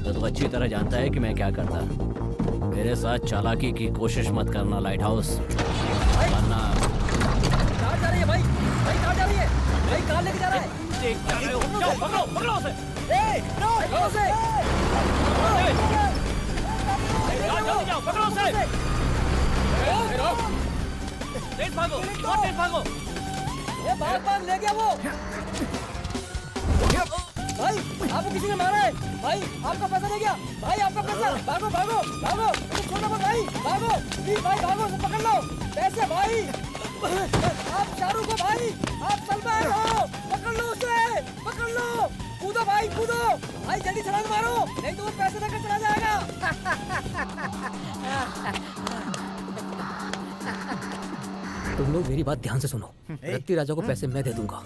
तो अच्छी तरह जानता है कि मैं क्या करता। मेरे साथ चालाकी की कोशिश मत करना लाइट हाउस, वरना। कहाँ जा रही है भाई? भाई कहाँ जा रही है? भाई कहाँ लेके जा रहा है? जाओ, पकड़ो उसे। पकड़ो उसे। जाओ, पकड़ो उसे। तेज भागो, और तेज भागो। बार ले गया वो। भाई आपको किसी ने मारा है। भाई आपका पैसा ले गया। भाई आपका पैसा। भागो भागो भागो, छोड़ो मत भाई, भागो प्लीज भाई, भागो, पकड़ लो पैसे भाई। आप शाहरुख हो भाई, आप सलमान हो, पकड़ लो उसे, पकड़ लो। कूदो भाई, कूदो भाई, जल्दी छलांग मारो, नहीं तो वो पैसे देकर चला जाएगा। तुम लोग मेरी बात ध्यान से सुनो। रत्ती राजा को पैसे मैं दे दूंगा।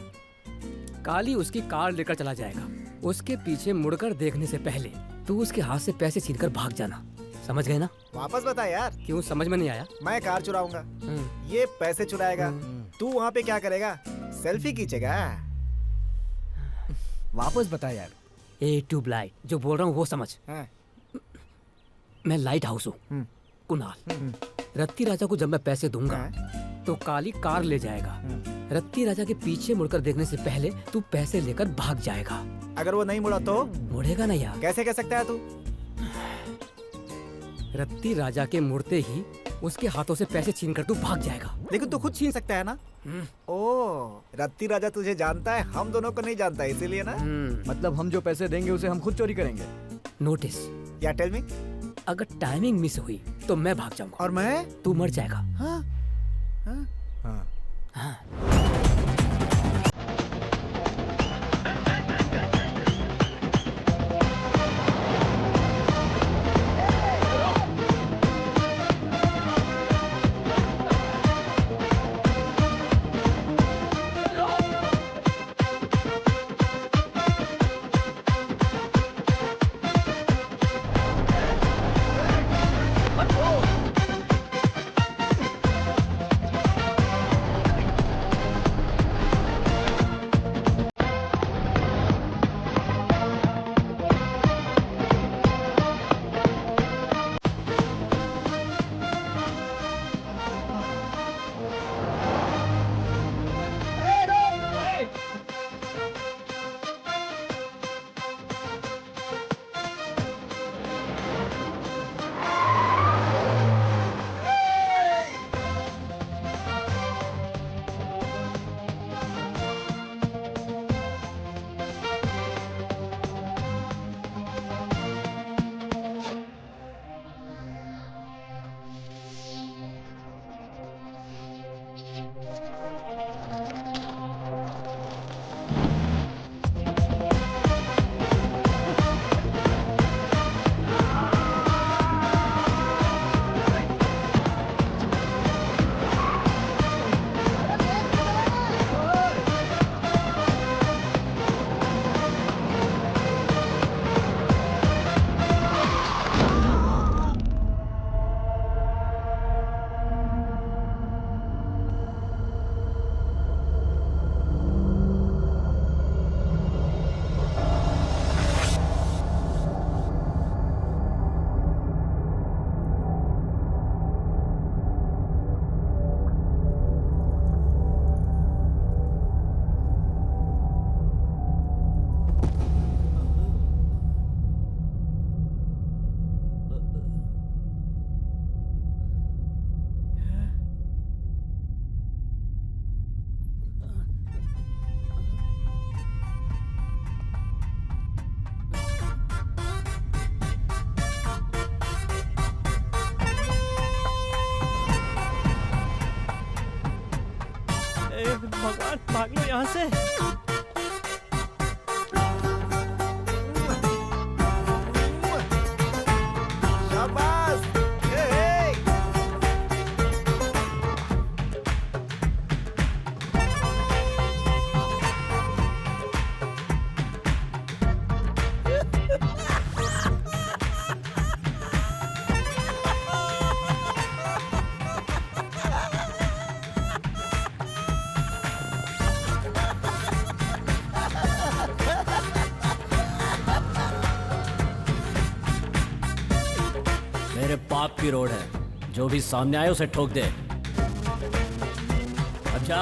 काली उसकी कार लेकर चला जाएगा। उसके पीछे मुड़कर देखने से पहले तू उसके हाथ से पैसे छीनकर भाग जाना। समझ गए ना? वापस बता यार। क्यों, समझ में नहीं आया? मैं कार चुराऊंगा, ये पैसे चुराएगा, तू वहाँ पे क्या करेगा? सेल्फी खींचेगा। वापस बता यार। ए ट्यूबलाइट, जो बोल रहा हूँ वो समझ। मैं लाइट हाउस हूँ, कुणाल। रत्ती राजा को जब मैं पैसे दूंगा तो काली कार ले जाएगा। रत्ती राजा के पीछे मुड़कर देखने से पहले तू पैसे लेकर भाग जाएगा। अगर वो नहीं मुड़ा तो? मुड़ेगा ना यार। कैसे कह सकता है तू? रत्ती राजा के मुड़ते ही उसके हाथों से पैसे छीनकर तू भाग जाएगा। लेकिन तू खुद छीन सकता है ना? ओ, रत्ती राजा तुझे जानता है, हम दोनों को नहीं जानता, इसीलिए ना? मतलब हम जो पैसे देंगे उसे हम खुद चोरी करेंगे। नोटिस या टेल मी। अगर टाइमिंग मिस हुई तो मैं भाग जाऊंगा। और मैं? तू मर जाएगा। हाँ? हाँ? हाँ। भगवान भाग लो यहाँ से। शाबाश। मेरे पाप की रोड है, जो भी सामने आए उसे ठोक दे। अच्छा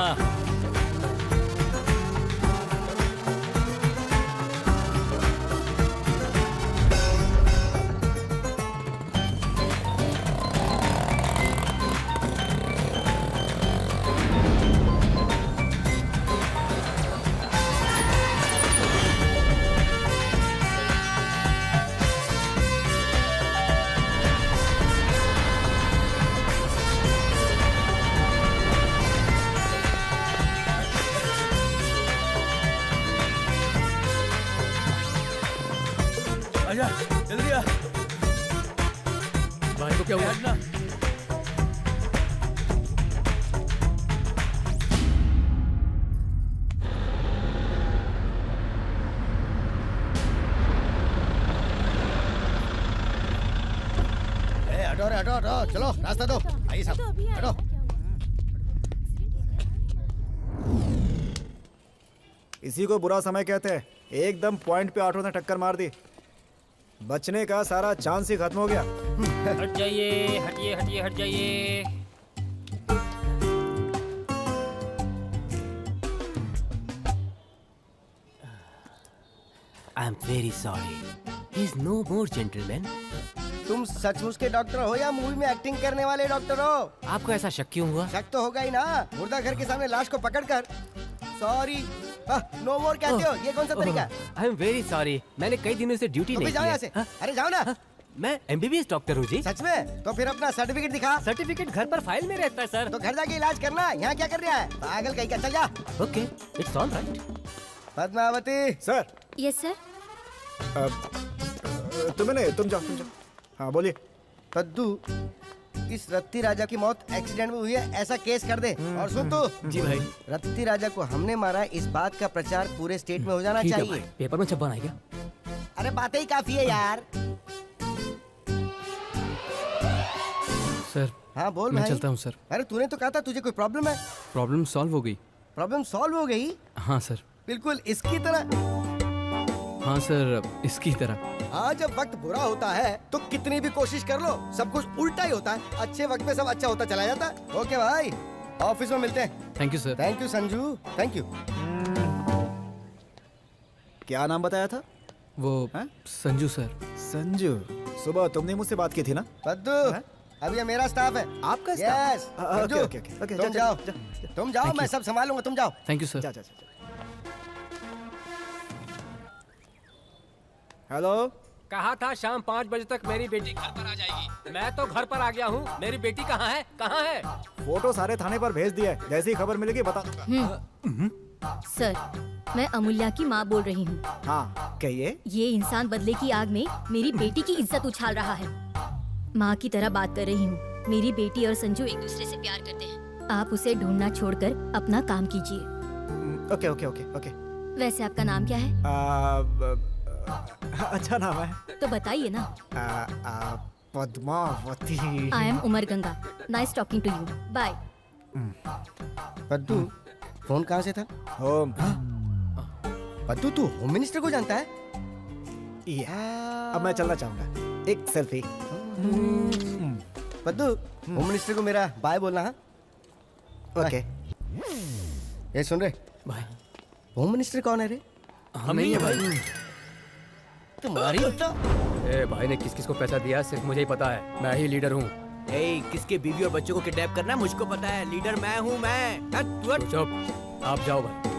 आजा जल्दी आ। भाई को क्या हुआ? ना हटो रे, हटो हटो, चलो रास्ता दो। आइए साहब, हटो। इसी को बुरा समय कहते हैं। एकदम पॉइंट पे ऑटो ने टक्कर मार दी। बचने का सारा चांस ही खत्म हो गया। हट जाइए, हटिए हटिए हट जाइए। I am very sorry, he is no more gentleman. तुम सचमुच के डॉक्टर हो या मूवी में एक्टिंग करने वाले डॉक्टर हो? आपको ऐसा शक क्यों हुआ? शक तो होगा ही ना, मुर्दा घर के सामने लाश को पकड़कर सॉरी नो मोर कहते हो। ये कौन सा तरीका है? आई एम वेरी सॉरी, मैंने कई दिनों से ड्यूटी नहीं जाओ यहाँ से। अरे जाओ ना। मैं एमबीबीएस डॉक्टर हूँ जी। सच में? तो फिर अपना सर्टिफिकेट दिखा। सर्टिफिकेट घर पर फाइल में रहता है सर। तो घर जाके इलाज करना, यहाँ क्या कर रहा है? पागल कहीं का, चल जा। Okay, it's all right. Padmavati sir. Yes sir. तुम्हें नहीं, तुम जाओ, तुम जाओ। हाँ बोलिए। पद्दू, इस रत्ती राजा की मौत एक्सीडेंट में हुई है, ऐसा केस कर दे। और सुन तू। जी भाई। रत्ती राजा को हमने मारा, इस बात का प्रचार पूरे स्टेट में हो जाना चाहिए। पेपर में छपवाना है क्या? अरे बातें ही काफी है यार। सर हाँ बोल मैं भाई। चलता हूँ सर। अरे तूने तो कहा था तुझे कोई प्रॉब्लम है। प्रॉब्लम सॉल्व हो गई। प्रॉब्लम सॉल्व हो गई? हाँ सर। बिल्कुल इसकी तरह। हाँ सर, इसकी तरह। हाँ, जब वक्त बुरा होता है तो कितनी भी कोशिश कर लो, सब कुछ उल्टा ही होता है। अच्छे वक्त में सब अच्छा होता चला जाता है। ओके भाई, ऑफिस में मिलते हैं। Thank you sir. Thank you Sanju, thank you. क्या नाम बताया था? वो संजू सर। संजू, सुबह तुमने मुझसे बात की थी ना? पद्दू, अब ये मेरा स्टाफ है। आपका yes. Staff? Okay okay okay. तुम जाओ, तुम जाओ, मैं सब संभालूंगा, तुम जाओ। Thank you sir. जा जा जा। हेलो। कहा था शाम 5 बजे तक मेरी बेटी घर पर आ जाएगी। मैं तो घर पर आ गया हूँ। मेरी बेटी कहाँ है? कहाँ है? फोटो सारे थाने पर भेज दिया है। जैसी खबर मिलेगी बता दूंगा। सर, मैं अमूल्या की माँ बोल रही हूँ। हाँ कहिए। ये इंसान बदले की आग में मेरी बेटी की इज्जत उछाल रहा है। माँ की तरह बात कर रही हूँ। मेरी बेटी और संजू एक दूसरे से प्यार करते हैं। आप उसे ढूंढना छोड़कर अपना काम कीजिए। Okay okay okay okay. वैसे आपका नाम क्या है? अच्छा नाम है। तो बताइए ना। Padmavati. I am Umar Ganga. Nice talking to you. Bye. Paddu, phone कहाँ से था? होम। पद्दू, तू होम मिनिस्टर को जानता है? अब मैं चलना चाहूंगा। एक सेल्फी। पद्दू, होम मिनिस्टर को मेरा बाय बोलना। हाँ ओके। ये सुन रहे भाई, होम मिनिस्टर कौन है रे? हम नहीं है भाई। तुम्हारी तो भाई ने किस किस को पैसा दिया सिर्फ मुझे ही पता है। मैं ही लीडर हूँ। किसके बीवी और बच्चों को किडनैप करना है मुझको पता है। लीडर मैं हूँ मैं। चुप, आप जाओ भाई।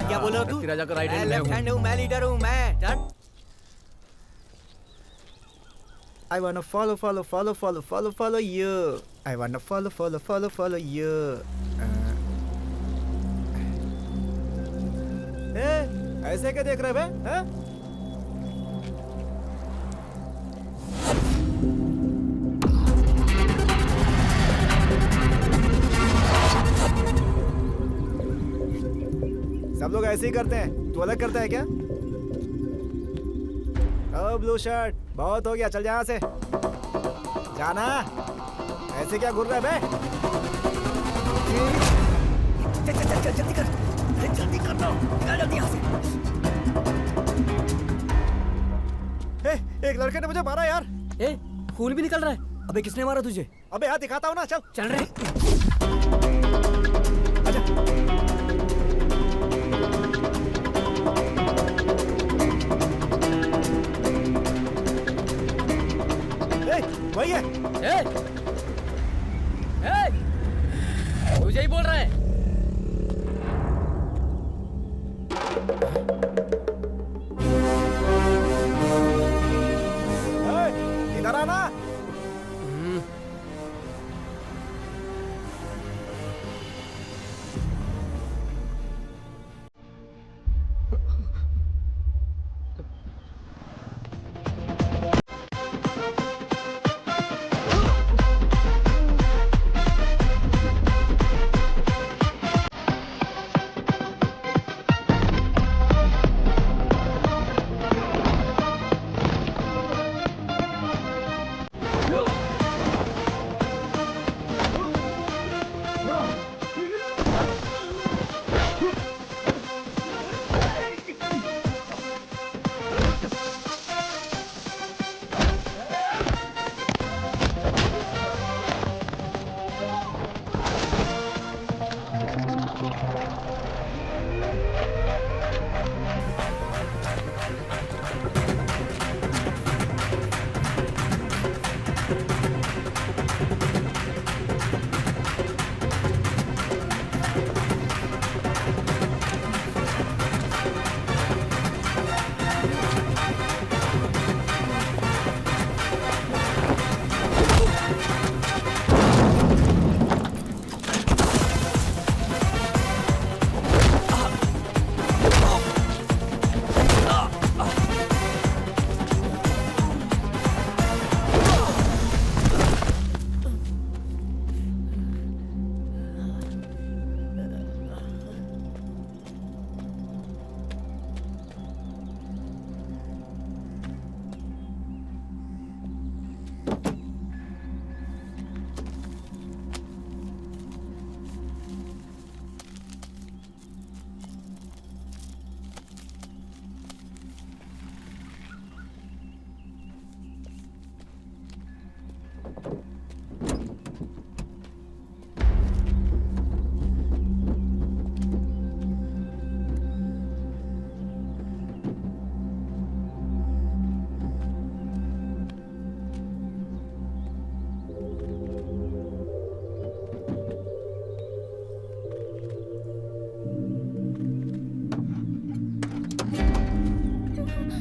क्या बोल रहा तू? राजा का राइट मैं हैंड लेफ्ट हैंड हूँ, मैं लीडर हूँ मैं। I wanna follow you. I wanna follow you. ऐसे क्या देख रहे बे? हाँ? सब लोग ऐसे ही करते हैं, तू अलग करता है क्या? ओ ब्लू शर्ट, बहुत हो गया, चल जा यहाँ से। जाना, ऐसे क्या घूर रहा है बे? चल जल्दी कर, अरे जल्दी कर दो, निकल जल्दी यहाँ से। एक लड़के ने मुझे मारा यार। खून भी निकल रहा है। अबे किसने मारा तुझे? अबे हाथ दिखाता हूँ ना, चल चल रहे। वही है। तुझे ही बोल रहा है। इधर आना।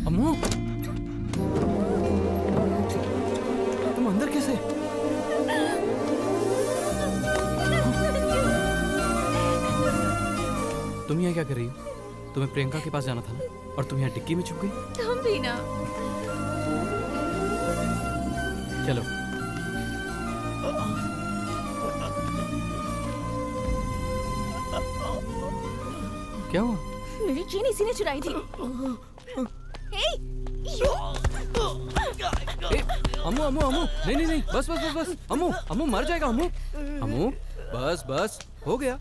अम्मू, तुम अंदर कैसे? तुम यहाँ क्या कर रही हो? तुम्हें प्रियंका के पास जाना था ना, और तुम यहाँ डिक्की में छुप गई। तुम भी ना। चलो। क्या हुआ? मेरी चेन इसी ने चुराई थी। अम्मू अम्मू अम्मू, नहीं नहीं नहीं, बस बस बस बस, अम्मू अम्मू मर जाएगा अम्मू। अम्मू बस बस, हो गया।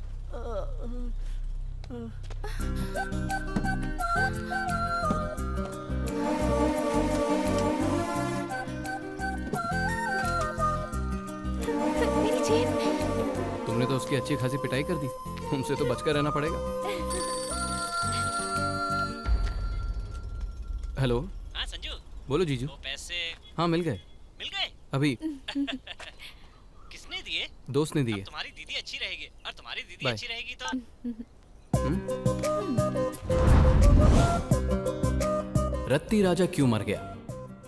मेरी चेन। तुमने तो उसकी अच्छी खासी पिटाई कर दी, तुमसे तो बचकर रहना पड़ेगा। हेलो। हाँ संजू। बोलो जीजू। वो पैसे। हाँ मिल गए। मिल गए? अभी। किसने दिए? दोस्त ने दिए। तुम्हारी दीदी अच्छी रहेगी, और तुम्हारी दीदी Bye. अच्छी रहेगी तो रत्ती राजा क्यों मर गया?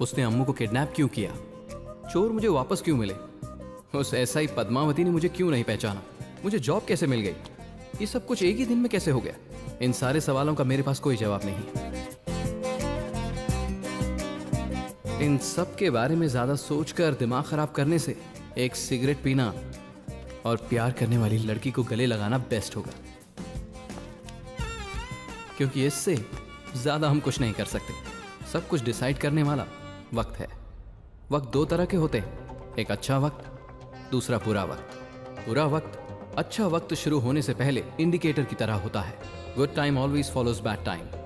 उसने अम्मू को किडनैप क्यों किया? चोर मुझे वापस क्यों मिले? उस एसआई पद्मावती ने मुझे क्यों नहीं पहचाना, मुझे जॉब कैसे मिल गई, ये सब कुछ एक ही दिन में कैसे हो गया? इन सारे सवालों का मेरे पास कोई जवाब नहीं है। इन सब के बारे में ज्यादा सोचकर दिमाग खराब करने से एक सिगरेट पीना और प्यार करने वाली लड़की को गले लगाना बेस्ट होगा, क्योंकि इससे ज्यादा हम कुछ नहीं कर सकते। सब कुछ डिसाइड करने वाला वक्त है। वक्त दो तरह के होते हैं, एक अच्छा वक्त, दूसरा बुरा वक्त। बुरा वक्त अच्छा वक्त शुरू होने से पहले इंडिकेटर की तरह होता है। Good time always follows bad time.